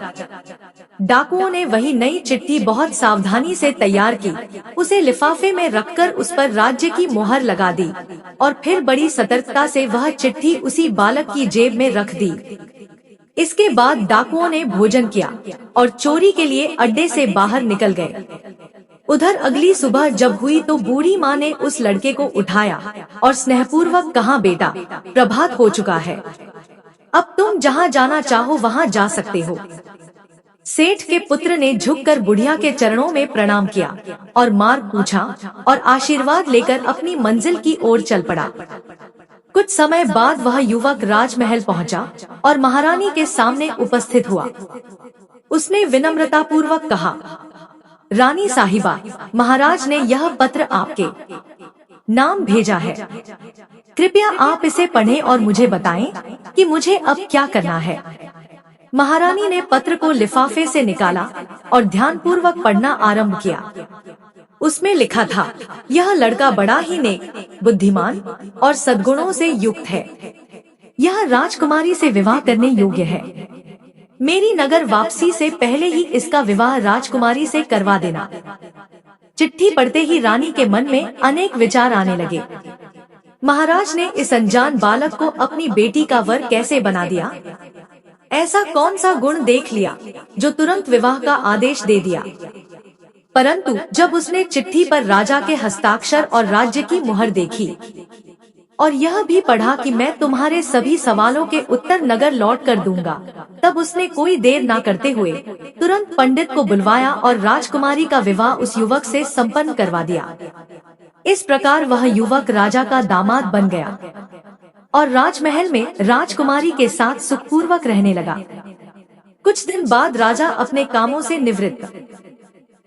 डाकुओं ने वही नई चिट्ठी बहुत सावधानी से तैयार की, उसे लिफाफे में रखकर उस पर राज्य की मोहर लगा दी और फिर बड़ी सतर्कता से वह चिट्ठी उसी बालक की जेब में रख दी। इसके बाद डाकुओं ने भोजन किया और चोरी के लिए अड्डे से बाहर निकल गए। उधर अगली सुबह जब हुई तो बूढ़ी माँ ने उस लड़के को उठाया और स्नेहपूर्वक कहा, बेटा, प्रभात हो चुका है, अब तुम जहाँ जाना चाहो वहाँ जा सकते हो। सेठ के पुत्र ने झुककर बुढ़िया के चरणों में प्रणाम किया और मार्ग पूछा और आशीर्वाद लेकर अपनी मंजिल की ओर चल पड़ा। कुछ समय बाद वह युवक राजमहल पहुंचा और महारानी के सामने उपस्थित हुआ। उसने विनम्रता पूर्वक कहा, रानी साहिबा, महाराज ने यह पत्र आपके नाम भेजा है, कृपया आप इसे पढ़ें और मुझे बताएं कि मुझे अब क्या करना है। महारानी ने पत्र को लिफाफे से निकाला और ध्यानपूर्वक पढ़ना आरंभ किया। उसमें लिखा था, यह लड़का बड़ा ही नेक, बुद्धिमान और सद्गुणों से युक्त है। यह राजकुमारी से विवाह करने योग्य है। मेरी नगर वापसी से पहले ही इसका विवाह राजकुमारी से करवा देना। चिट्ठी पढ़ते ही रानी के मन में अनेक विचार आने लगे। महाराज ने इस अनजान बालक को अपनी बेटी का वर कैसे बना दिया? ऐसा कौन सा गुण देख लिया जो तुरंत विवाह का आदेश दे दिया? परंतु जब उसने चिट्ठी पर राजा के हस्ताक्षर और राज्य की मुहर देखी और यह भी पढ़ा कि मैं तुम्हारे सभी सवालों के उत्तर नगर लौट कर दूंगा, तब उसने कोई देर न करते हुए तुरंत पंडित को बुलवाया और राजकुमारी का विवाह उस युवक से संपन्न करवा दिया। इस प्रकार वह युवक राजा का दामाद बन गया और राजमहल में राजकुमारी के साथ सुखपूर्वक रहने लगा। कुछ दिन बाद राजा अपने कामों से निवृत्त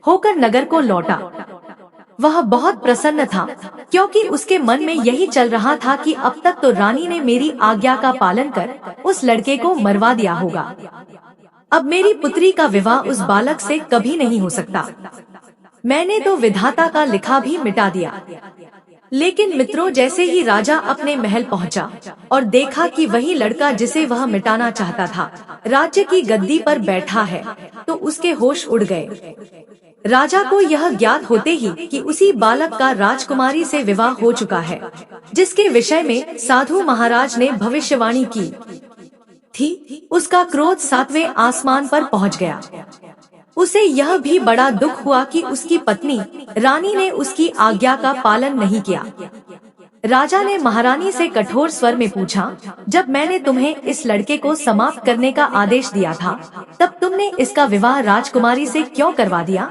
होकर नगर को लौटा। वह बहुत प्रसन्न था क्योंकि उसके मन में यही चल रहा था कि अब तक तो रानी ने मेरी आज्ञा का पालन कर उस लड़के को मरवा दिया होगा, अब मेरी पुत्री का विवाह उस बालक से कभी नहीं हो सकता। मैंने तो विधाता का लिखा भी मिटा दिया। लेकिन मित्रों, जैसे ही राजा अपने महल पहुंचा और देखा कि वही लड़का जिसे वह मिटाना चाहता था राज्य की गद्दी पर बैठा है, तो उसके होश उड़ गए। राजा को यह ज्ञात होते ही कि उसी बालक का राजकुमारी से विवाह हो चुका है, जिसके विषय में साधु महाराज ने भविष्यवाणी की थी, उसका क्रोध 7वें आसमान पर पहुंच गया। उसे यह भी बड़ा दुख हुआ कि उसकी पत्नी रानी ने उसकी आज्ञा का पालन नहीं किया। राजा ने महारानी से कठोर स्वर में पूछा, जब मैंने तुम्हें इस लड़के को समाप्त करने का आदेश दिया था, तब तुमने इसका विवाह राजकुमारी से क्यों करवा दिया?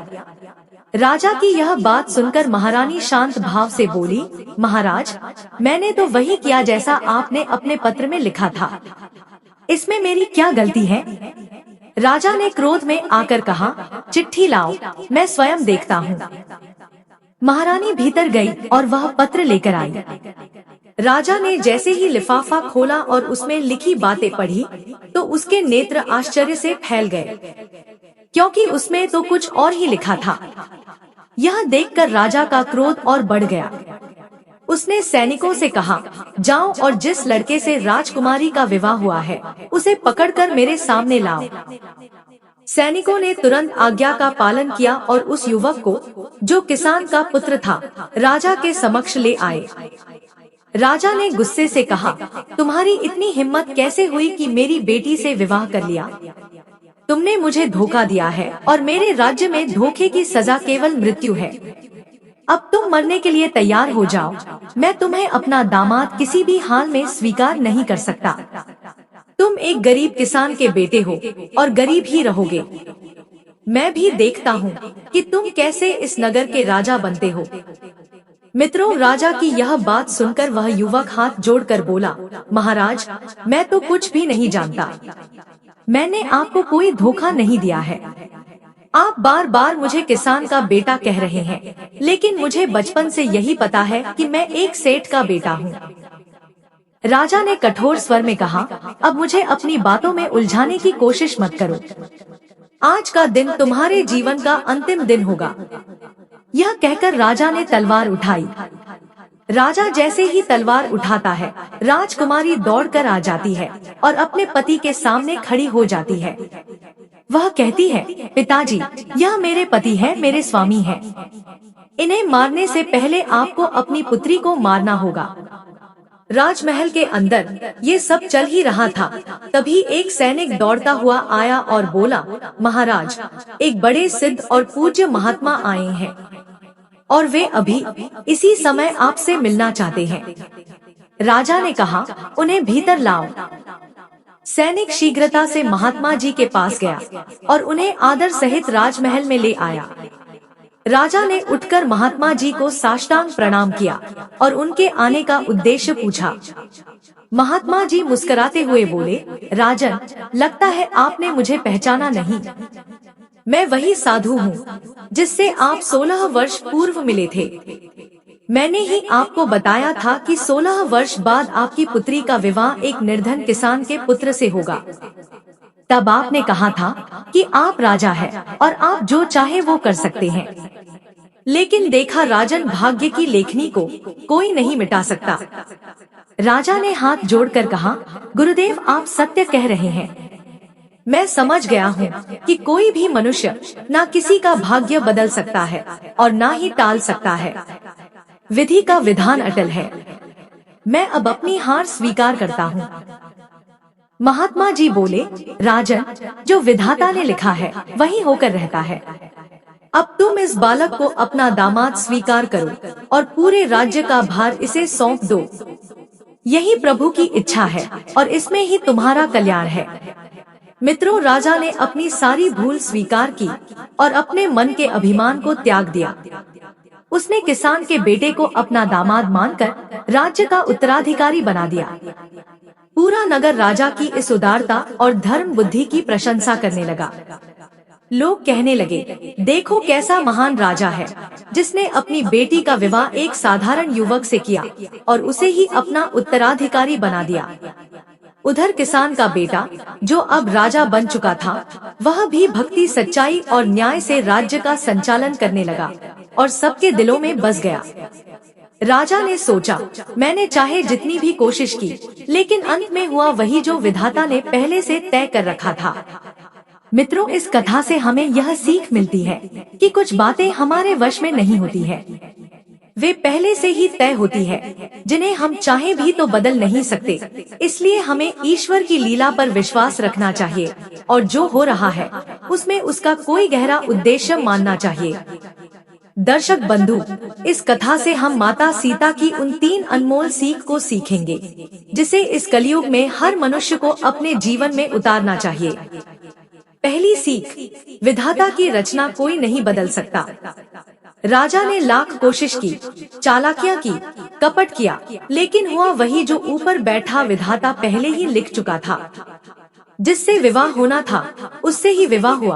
राजा की यह बात सुनकर महारानी शांत भाव से बोली, महाराज, मैंने तो वही किया जैसा आपने अपने पत्र में लिखा था। इसमें मेरी क्या गलती है? राजा ने क्रोध में आकर कहा, चिट्ठी लाओ, मैं स्वयं देखता हूँ। महारानी भीतर गई और वह पत्र लेकर आई। राजा ने जैसे ही लिफाफा खोला और उसमें लिखी बातें पढ़ी तो उसके नेत्र आश्चर्य से फैल गए, क्योंकि उसमें तो कुछ और ही लिखा था। यह देखकर राजा का क्रोध और बढ़ गया। उसने सैनिकों से कहा, जाओ और जिस लड़के से राजकुमारी का विवाह हुआ है उसे पकड़कर मेरे सामने लाओ। सैनिकों ने तुरंत आज्ञा का पालन किया और उस युवक को, जो किसान का पुत्र था, राजा के समक्ष ले आए। राजा ने गुस्से से कहा, तुम्हारी इतनी हिम्मत कैसे हुई कि मेरी बेटी से विवाह कर लिया? तुमने मुझे धोखा दिया है और मेरे राज्य में धोखे की सजा केवल मृत्यु है। अब तुम मरने के लिए तैयार हो जाओ। मैं तुम्हें अपना दामाद किसी भी हाल में स्वीकार नहीं कर सकता। तुम एक गरीब किसान के बेटे हो और गरीब ही रहोगे। मैं भी देखता हूँ कि तुम कैसे इस नगर के राजा बनते हो। मित्रों, राजा की यह बात सुनकर वह युवक हाथ जोड़कर बोला, महाराज, मैं तो कुछ भी नहीं जानता। मैंने आपको कोई धोखा नहीं दिया है। आप बार बार मुझे किसान का बेटा कह रहे हैं, लेकिन मुझे बचपन से यही पता है कि मैं एक सेठ का बेटा हूँ। राजा ने कठोर स्वर में कहा, अब मुझे अपनी बातों में उलझाने की कोशिश मत करो। आज का दिन तुम्हारे जीवन का अंतिम दिन होगा। यह कहकर राजा ने तलवार उठाई। राजा जैसे ही तलवार उठाता है, राजकुमारी दौड़कर आ जाती है और अपने पति के सामने खड़ी हो जाती है। वह कहती है, पिताजी, यह मेरे पति है, मेरे स्वामी है। इन्हें मारने से पहले आपको अपनी पुत्री को मारना होगा। राजमहल के अंदर ये सब चल ही रहा था, तभी एक सैनिक दौड़ता हुआ आया और बोला, महाराज, एक बड़े सिद्ध और पूज्य महात्मा आए हैं और वे अभी इसी समय आपसे मिलना चाहते हैं। राजा ने कहा, उन्हें भीतर लाओ। सैनिक शीघ्रता से महात्मा जी के पास गया और उन्हें आदर सहित राजमहल में ले आया। राजा ने उठकर महात्मा जी को साष्टांग प्रणाम किया और उनके आने का उद्देश्य पूछा। महात्मा जी मुस्कुराते हुए बोले, राजन, लगता है आपने मुझे पहचाना नहीं। मैं वही साधु हूँ जिससे आप 16 वर्ष पूर्व मिले थे। मैंने ही आपको बताया था कि 16 वर्ष बाद आपकी पुत्री का विवाह एक निर्धन किसान के पुत्र से होगा। तब आपने कहा था कि आप राजा हैं और आप जो चाहे वो कर सकते हैं। लेकिन देखा राजन, भाग्य की लेखनी को कोई नहीं मिटा सकता। राजा ने हाथ जोड़कर कहा, गुरुदेव, आप सत्य कह रहे हैं। मैं समझ गया हूँ कि कोई भी मनुष्य ना किसी का भाग्य बदल सकता है और ना ही टाल सकता है। विधि का विधान अटल है। मैं अब अपनी हार स्वीकार करता हूँ। महात्मा जी बोले, राजन, जो विधाता ने लिखा है वही होकर रहता है। अब तुम इस बालक को अपना दामाद स्वीकार करो और पूरे राज्य का भार इसे सौंप दो। यही प्रभु की इच्छा है और इसमें ही तुम्हारा कल्याण है। मित्रों, राजा ने अपनी सारी भूल स्वीकार की और अपने मन के अभिमान को त्याग दिया। उसने किसान के बेटे को अपना दामाद मानकर राज्य का उत्तराधिकारी बना दिया। पूरा नगर राजा की इस उदारता और धर्म बुद्धि की प्रशंसा करने लगा। लोग कहने लगे, देखो कैसा महान राजा है जिसने अपनी बेटी का विवाह एक साधारण युवक से किया और उसे ही अपना उत्तराधिकारी बना दिया। उधर किसान का बेटा, जो अब राजा बन चुका था, वह भी भक्ति, सच्चाई और न्याय से राज्य का संचालन करने लगा और सबके दिलों में बस गया। राजा ने सोचा, मैंने चाहे जितनी भी कोशिश की, लेकिन अंत में हुआ वही जो विधाता ने पहले से तय कर रखा था। मित्रों, इस कथा से हमें यह सीख मिलती है कि कुछ बातें हमारे वश में नहीं होती है। वे पहले से ही तय होती है, जिन्हें हम चाहे भी तो बदल नहीं सकते। इसलिए हमें ईश्वर की लीला पर विश्वास रखना चाहिए और जो हो रहा है उसमें उसका कोई गहरा उद्देश्य मानना चाहिए। दर्शक बंधु, इस कथा से हम माता सीता की उन 3 अनमोल सीख को सीखेंगे, जिसे इस कलयुग में हर मनुष्य को अपने जीवन में उतारना चाहिए। पहली सीख, विधाता की रचना कोई नहीं बदल सकता। राजा ने लाख कोशिश की, चालाकियां की, कपट किया, लेकिन हुआ वही जो ऊपर बैठा विधाता पहले ही लिख चुका था। जिससे विवाह होना था उससे ही विवाह हुआ,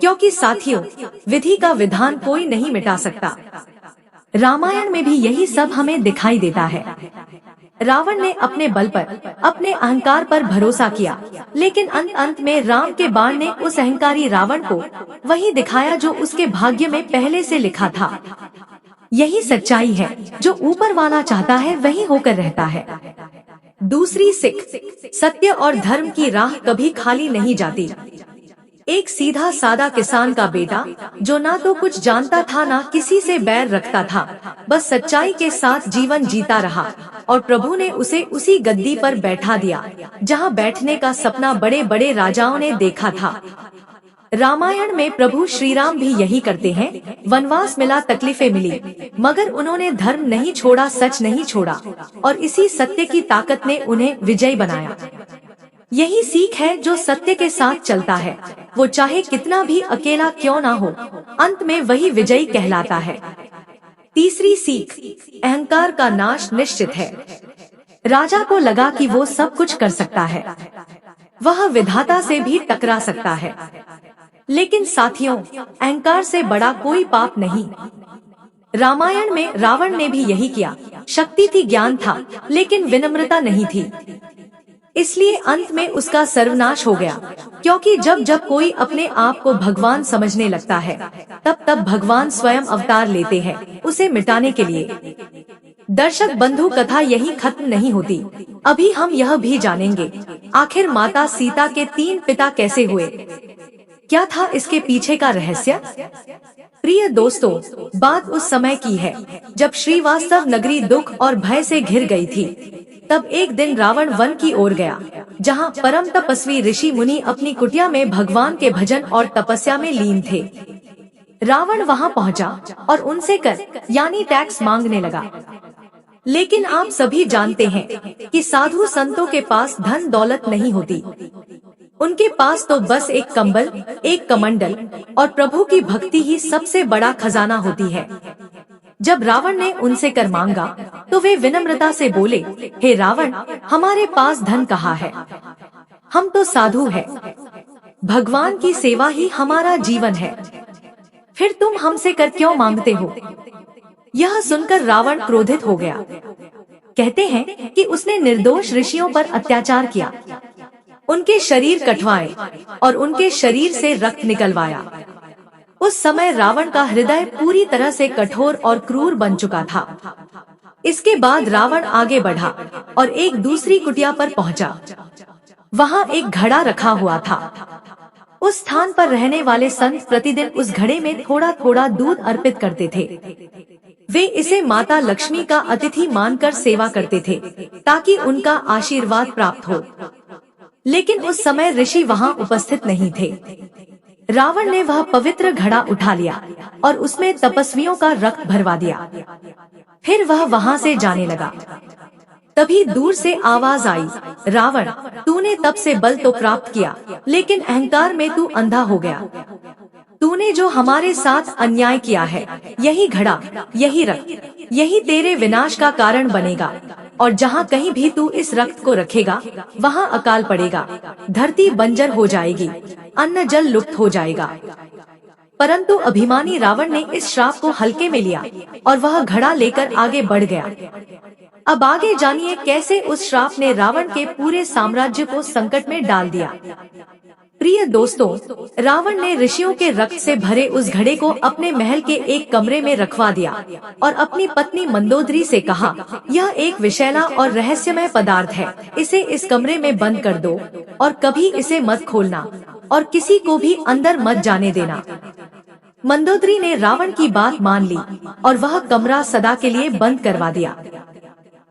क्योंकि साथियों, विधि का विधान कोई नहीं मिटा सकता। रामायण में भी यही सब हमें दिखाई देता है। रावण ने अपने बल पर, अपने अहंकार पर भरोसा किया, लेकिन अंत में राम के बाण ने उस अहंकारी रावण को वही दिखाया जो उसके भाग्य में पहले से लिखा था। यही सच्चाई है, जो ऊपर वाला चाहता है वही होकर रहता है। दूसरी सीख, सत्य और धर्म की राह कभी खाली नहीं जाती। एक सीधा सादा किसान का बेटा, जो ना तो कुछ जानता था ना किसी से बैर रखता था, बस सच्चाई के साथ जीवन जीता रहा, और प्रभु ने उसे उसी गद्दी पर बैठा दिया जहां बैठने का सपना बड़े बड़े राजाओं ने देखा था। रामायण में प्रभु श्री राम भी यही करते हैं। वनवास मिला, तकलीफें मिली, मगर उन्होंने धर्म नहीं छोड़ा, सच नहीं छोड़ा, और इसी सत्य की ताकत ने उन्हें विजयी बनाया। यही सीख है, जो सत्य के साथ चलता है, वो चाहे कितना भी अकेला क्यों ना हो, अंत में वही विजयी कहलाता है। तीसरी सीख, अहंकार का नाश निश्चित है। राजा को लगा कि वो सब कुछ कर सकता है, वह विधाता से भी टकरा सकता है, लेकिन साथियों, अहंकार से बड़ा कोई पाप नहीं। रामायण में रावण ने भी यही किया। शक्ति थी, ज्ञान था, लेकिन विनम्रता नहीं थी, इसलिए अंत में उसका सर्वनाश हो गया। क्योंकि जब जब कोई अपने आप को भगवान समझने लगता है, तब तब भगवान स्वयं अवतार लेते हैं उसे मिटाने के लिए। दर्शक बंधु, कथा यही खत्म नहीं होती। अभी हम यह भी जानेंगे, आखिर माता सीता के 3 पिता कैसे हुए, क्या था इसके पीछे का रहस्य। प्रिय दोस्तों, बात उस समय की है जब श्रीवास्तव नगरी दुख और भय से घिर गई थी। तब एक दिन रावण वन की ओर गया, जहां परम तपस्वी ऋषि मुनि अपनी कुटिया में भगवान के भजन और तपस्या में लीन थे। रावण वहां पहुंचा और उनसे कर यानी टैक्स मांगने लगा। लेकिन आप सभी जानते हैं कि साधु संतों के पास धन दौलत नहीं होती, उनके पास तो बस एक कंबल, एक कमंडल और प्रभु की भक्ति ही सबसे बड़ा खजाना होती है। जब रावण ने उनसे कर मांगा, तो वे विनम्रता से बोले, हे रावण, हमारे पास धन कहाँ है, हम तो साधु हैं, भगवान की सेवा ही हमारा जीवन है, फिर तुम हमसे कर क्यों मांगते हो। यह सुनकर रावण क्रोधित हो गया। कहते हैं कि उसने निर्दोष ऋषियों पर अत्याचार किया, उनके शरीर कटवाए और उनके शरीर से रक्त निकलवाया। उस समय रावण का हृदय पूरी तरह से कठोर और क्रूर बन चुका था। इसके बाद रावण आगे बढ़ा और एक दूसरी कुटिया पर पहुंचा। वहां एक घड़ा रखा हुआ था। उस स्थान पर रहने वाले संत प्रतिदिन उस घड़े में थोड़ा थोड़ा दूध अर्पित करते थे। वे इसे माता लक्ष्मी का अतिथि मानकर सेवा करते थे, ताकि उनका आशीर्वाद प्राप्त हो। लेकिन उस समय ऋषि वहां उपस्थित नहीं थे। रावण ने वह पवित्र घड़ा उठा लिया और उसमें तपस्वियों का रक्त भरवा दिया। फिर वह वहां से जाने लगा। तभी दूर से आवाज आई, रावण, तूने तब से बल तो प्राप्त किया, लेकिन अहंकार में तू अंधा हो गया। तूने जो हमारे साथ अन्याय किया है, यही घड़ा, यही रक्त, यही तेरे विनाश का कारण बनेगा। और जहाँ कहीं भी तू इस रक्त को रखेगा, वहाँ अकाल पड़ेगा, धरती बंजर हो जाएगी, अन्न जल लुप्त हो जाएगा। परंतु अभिमानी रावण ने इस श्राप को हल्के में लिया और वह घड़ा लेकर आगे बढ़ गया। अब आगे जानिए कैसे उस श्राप ने रावण के पूरे साम्राज्य को संकट में डाल दिया। प्रिय दोस्तों, रावण ने ऋषियों के रक्त से भरे उस घड़े को अपने महल के एक कमरे में रखवा दिया और अपनी पत्नी मंदोदरी से कहा, यह एक विषैला और रहस्यमय पदार्थ है, इसे इस कमरे में बंद कर दो और कभी इसे मत खोलना और किसी को भी अंदर मत जाने देना। मंदोदरी ने रावण की बात मान ली और वह कमरा सदा के लिए बंद करवा दिया।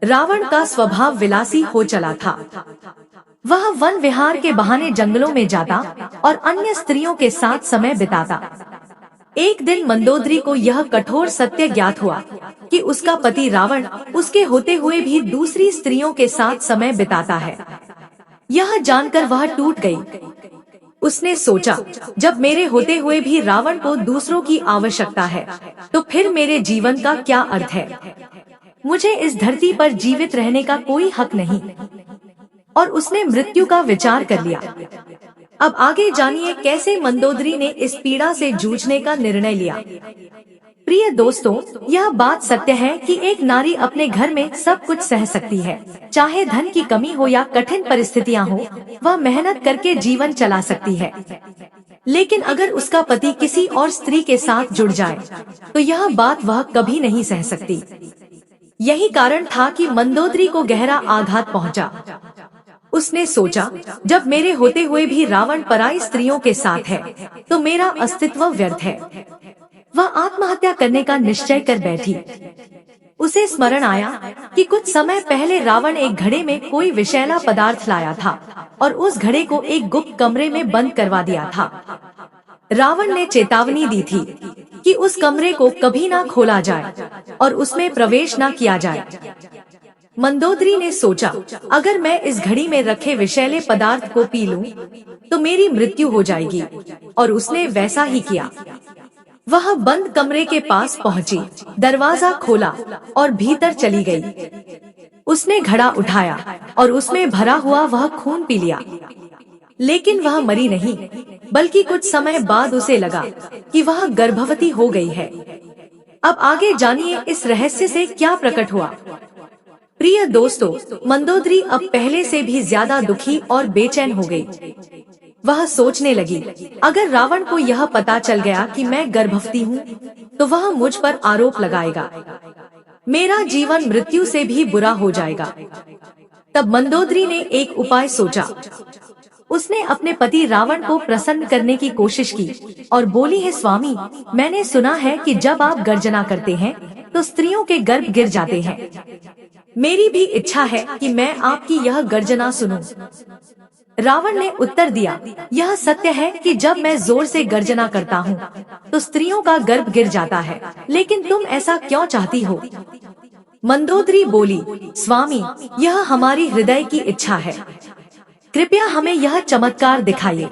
रावण का स्वभाव विलासी हो चला था। वह वन विहार के बहाने जंगलों में जाता और अन्य स्त्रियों के साथ समय बिताता। एक दिन मंदोदरी को यह कठोर सत्य ज्ञात हुआ कि उसका पति रावण उसके होते हुए भी दूसरी स्त्रियों के साथ समय बिताता है। यह जानकर वह टूट गई। उसने सोचा, जब मेरे होते हुए भी रावण को दूसरों की आवश्यकता है, तो फिर मेरे जीवन का क्या अर्थ है। मुझे इस धरती पर जीवित रहने का कोई हक नहीं। और उसने मृत्यु का विचार कर लिया। अब आगे जानिए कैसे मंदोदरी ने इस पीड़ा से जूझने का निर्णय लिया। प्रिय दोस्तों, यह बात सत्य है कि एक नारी अपने घर में सब कुछ सह सकती है, चाहे धन की कमी हो या कठिन परिस्थितियां हो, वह मेहनत करके जीवन चला सकती है। लेकिन अगर उसका पति किसी और स्त्री के साथ जुड़ जाए, तो यह बात वह कभी नहीं सह सकती। यही कारण था कि मंदोदरी को गहरा आघात पहुंचा। उसने सोचा, जब मेरे होते हुए भी रावण पराई स्त्रियों के साथ है, तो मेरा अस्तित्व व्यर्थ है। वह आत्महत्या करने का निश्चय कर बैठी। उसे स्मरण आया कि कुछ समय पहले रावण एक घड़े में कोई विषैला पदार्थ लाया था और उस घड़े को एक गुप्त कमरे में बंद करवा दिया था। रावण ने चेतावनी दी थी कि उस कमरे को कभी ना खोला जाए और उसमें प्रवेश ना किया जाए। मंदोदरी ने सोचा, अगर मैं इस घड़ी में रखे विषैले पदार्थ को पी लूं, तो मेरी मृत्यु हो जाएगी, और उसने वैसा ही किया। वह बंद कमरे के पास पहुंची, दरवाजा खोला और भीतर चली गई। उसने घड़ा उठाया और उसमें भरा हुआ वह खून पी लिया। लेकिन वह मरी नहीं, बल्कि कुछ समय बाद उसे लगा कि वह गर्भवती हो गई है। अब आगे जानिए इस रहस्य से क्या प्रकट हुआ। प्रिय दोस्तों, मंदोदरी अब पहले से भी ज्यादा दुखी और बेचैन हो गई। वह सोचने लगी, अगर रावण को यह पता चल गया कि मैं गर्भवती हूँ, तो वह मुझ पर आरोप लगाएगा। मेरा जीवन मृत्यु से भी बुरा हो जाएगा। तब मंदोदरी ने एक उपाय सोचा। उसने अपने पति रावण को प्रसन्न करने की कोशिश की और बोली है, स्वामी, मैंने सुना है कि जब आप गर्जना करते हैं तो स्त्रियों के गर्भ गिर जाते हैं। मेरी भी इच्छा है कि मैं आपकी यह गर्जना सुनूं। रावण ने उत्तर दिया, यह सत्य है कि जब मैं जोर से गर्जना करता हूँ तो स्त्रियों का गर्भ गिर जाता है, लेकिन तुम ऐसा क्यों चाहती हो? मंदोदरी बोली, स्वामी, यह हमारी हृदय की इच्छा है। कृपया हमें यह चमत्कार दिखाइए।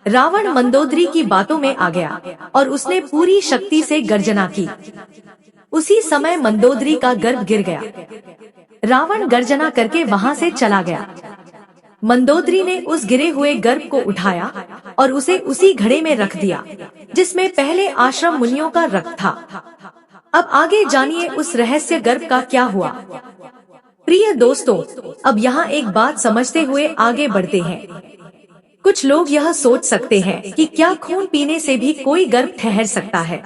रावण मंदोदरी की बातों में आ गया और उसने पूरी शक्ति से गर्जना की। उसी समय मंदोदरी का गर्भ गिर गया। रावण गर्जना करके वहां से चला गया। मंदोदरी ने उस गिरे हुए गर्भ को उठाया और उसे उसी घड़े में रख दिया जिसमें पहले आश्रम मुनियों का रक्त था। अब आगे जानिए उस रहस्य गर्भ का क्या हुआ। प्रिय दोस्तों, अब यहाँ एक बात समझते हुए आगे बढ़ते हैं। कुछ लोग यह सोच सकते हैं कि क्या खून पीने से भी कोई गर्भ ठहर सकता है।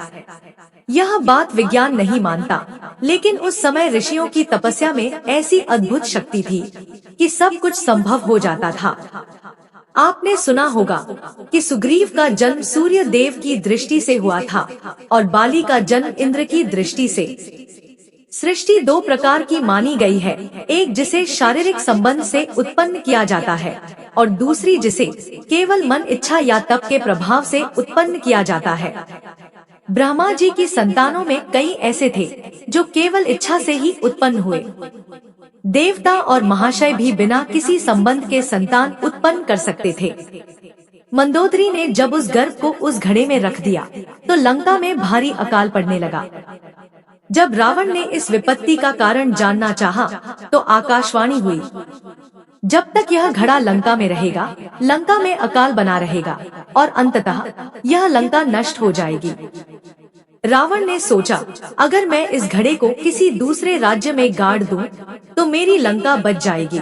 यह बात विज्ञान नहीं मानता, लेकिन उस समय ऋषियों की तपस्या में ऐसी अद्भुत शक्ति थी कि सब कुछ संभव हो जाता था। आपने सुना होगा कि सुग्रीव का जन्म सूर्य देव की दृष्टि से हुआ था और बाली का जन्म इंद्र की दृष्टि से। सृष्टि दो प्रकार की मानी गई है, एक जिसे शारीरिक संबंध से उत्पन्न किया जाता है और दूसरी जिसे केवल मन इच्छा या तप के प्रभाव से उत्पन्न किया जाता है। ब्रह्मा जी की संतानों में कई ऐसे थे जो केवल इच्छा से ही उत्पन्न हुए। देवता और महाशय भी बिना किसी संबंध के संतान उत्पन्न कर सकते थे। मंदोदरी ने जब उस गर्भ को उस घड़े में रख दिया तो लंका में भारी अकाल पड़ने लगा। जब रावण ने इस विपत्ति का कारण जानना चाहा, तो आकाशवाणी हुई, जब तक यह घड़ा लंका में रहेगा, लंका में अकाल बना रहेगा और अंततः यह लंका नष्ट हो जाएगी। रावण ने सोचा, अगर मैं इस घड़े को किसी दूसरे राज्य में गाड़ दूं, तो मेरी लंका बच जाएगी।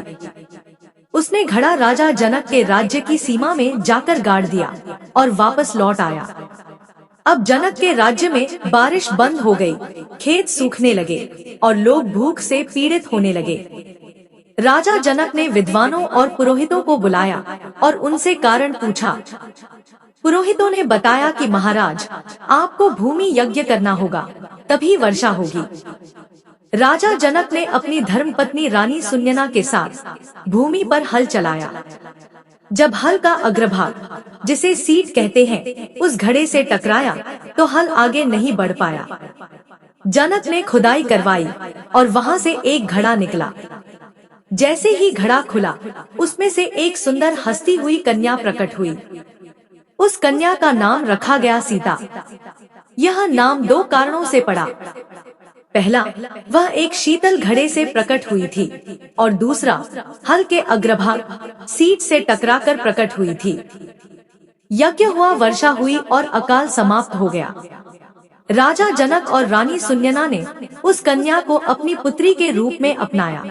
उसने घड़ा राजा जनक के राज्य की सीमा में जाकर गाड़ दिया और वापस लौट आया। अब जनक के राज्य में बारिश बंद हो गई, खेत सूखने लगे और लोग भूख से पीड़ित होने लगे। राजा जनक ने विद्वानों और पुरोहितों को बुलाया और उनसे कारण पूछा। पुरोहितों ने बताया कि महाराज, आपको भूमि यज्ञ करना होगा, तभी वर्षा होगी। राजा जनक ने अपनी धर्मपत्नी रानी सुनयना के साथ भूमि पर हल चलाया। जब हल का अग्रभाग, जिसे सीट कहते हैं, उस घड़े से टकराया तो हल आगे नहीं बढ़ पाया। जनक ने खुदाई करवाई और वहां से एक घड़ा निकला। जैसे ही घड़ा खुला, उसमें से एक सुंदर हंसती हुई कन्या प्रकट हुई। उस कन्या का नाम रखा गया सीता। यह नाम दो कारणों से पड़ा। पहला, वह एक शीतल घड़े से प्रकट हुई थी और दूसरा हल्के अग्रभाग सीट से टकराकर प्रकट हुई थी। यज्ञ हुआ, वर्षा हुई और अकाल समाप्त हो गया। राजा जनक और रानी सुनयना ने उस कन्या को अपनी पुत्री के रूप में अपनाया।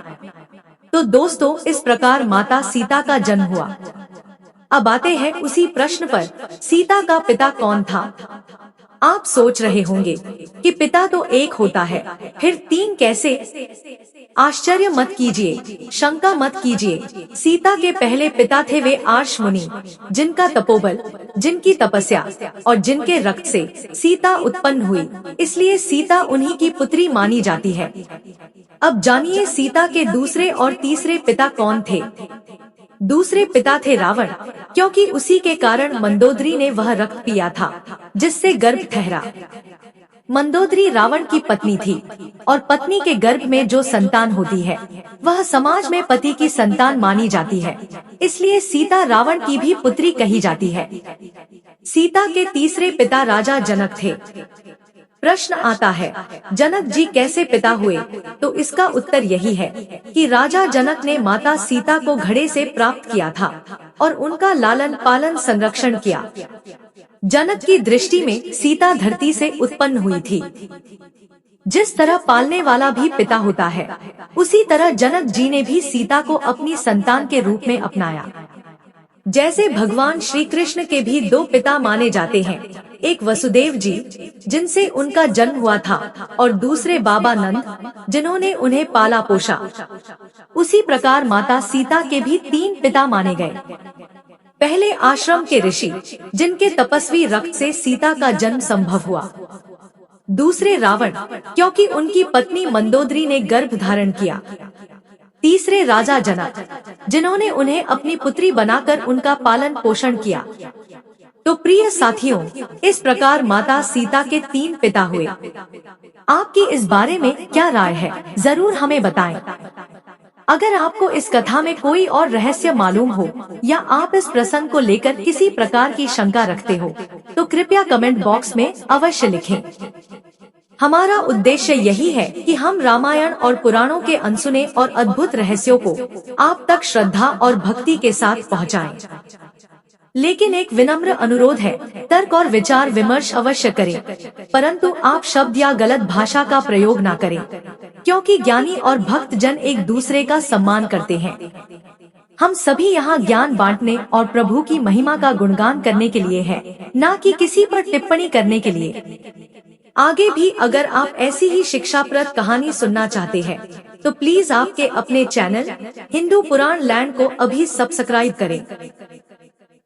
तो दोस्तों, इस प्रकार माता सीता का जन्म हुआ। अब आते हैं उसी प्रश्न पर, सीता का पिता कौन था? आप सोच रहे होंगे कि पिता तो एक होता है, फिर तीन कैसे? आश्चर्य मत कीजिए, शंका मत कीजिए। सीता के पहले पिता थे वे आर्ष मुनि, जिनका तपोबल, जिनकी तपस्या और जिनके रक्त से सीता उत्पन्न हुई, इसलिए सीता उन्हीं की पुत्री मानी जाती है। अब जानिए सीता के दूसरे और तीसरे पिता कौन थे। दूसरे पिता थे रावण, क्योंकि उसी के कारण मंदोदरी ने वह रक्त पिया था जिससे गर्भ ठहरा। मंदोदरी रावण की पत्नी थी और पत्नी के गर्भ में जो संतान होती है वह समाज में पति की संतान मानी जाती है, इसलिए सीता रावण की भी पुत्री कही जाती है। सीता के तीसरे पिता राजा जनक थे। प्रश्न आता है, जनक जी कैसे पिता हुए? तो इसका उत्तर यही है कि राजा जनक ने माता सीता को घड़े से प्राप्त किया था और उनका लालन पालन संरक्षण किया। जनक की दृष्टि में सीता धरती से उत्पन्न हुई थी। जिस तरह पालने वाला भी पिता होता है, उसी तरह जनक जी ने भी सीता को अपनी संतान के रूप में अपनाया। जैसे भगवान श्री कृष्ण के भी दो पिता माने जाते हैं, एक वसुदेव जी जिनसे उनका जन्म हुआ था और दूसरे बाबा नंद जिन्होंने उन्हें पाला पोषा। उसी प्रकार माता सीता के भी तीन पिता माने गए। पहले आश्रम के ऋषि, जिनके तपस्वी रक्त से सीता का जन्म संभव हुआ। दूसरे रावण, क्योंकि उनकी पत्नी मंदोदरी ने गर्भ धारण किया। तीसरे राजा जनक, जिन्होंने उन्हें अपनी पुत्री बनाकर उनका पालन पोषण किया। तो प्रिय साथियों, इस प्रकार माता सीता के तीन पिता हुए। आपकी इस बारे में क्या राय है, जरूर हमें बताएं। अगर आपको इस कथा में कोई और रहस्य मालूम हो या आप इस प्रसंग को लेकर किसी प्रकार की शंका रखते हो, तो कृपया कमेंट बॉक्स में अवश्य लिखें। हमारा उद्देश्य यही है कि हम रामायण और पुराणों के अनसुने और अद्भुत रहस्यों को आप तक श्रद्धा और भक्ति के साथ पहुंचाएं। लेकिन एक विनम्र अनुरोध है, तर्क और विचार विमर्श अवश्य करें, परंतु आप शब्द या गलत भाषा का प्रयोग ना करें, क्योंकि ज्ञानी और भक्त जन एक दूसरे का सम्मान करते हैं। हम सभी यहाँ ज्ञान बांटने और प्रभु की महिमा का गुणगान करने के लिए हैं, ना कि किसी पर टिप्पणी करने के लिए। आगे भी अगर आप ऐसी ही शिक्षाप्रद कहानी सुनना चाहते हैं, तो प्लीज आपके अपने चैनल हिंदू पुराण लैंड को अभी सब्सक्राइब करें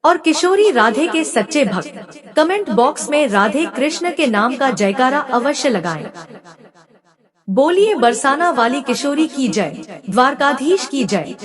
और किशोरी राधे के सच्चे भक्त कमेंट बॉक्स में राधे कृष्ण के नाम का जयकारा अवश्य लगाएं। बोलिए बरसाना वाली किशोरी की जय, द्वारकाधीश की जय।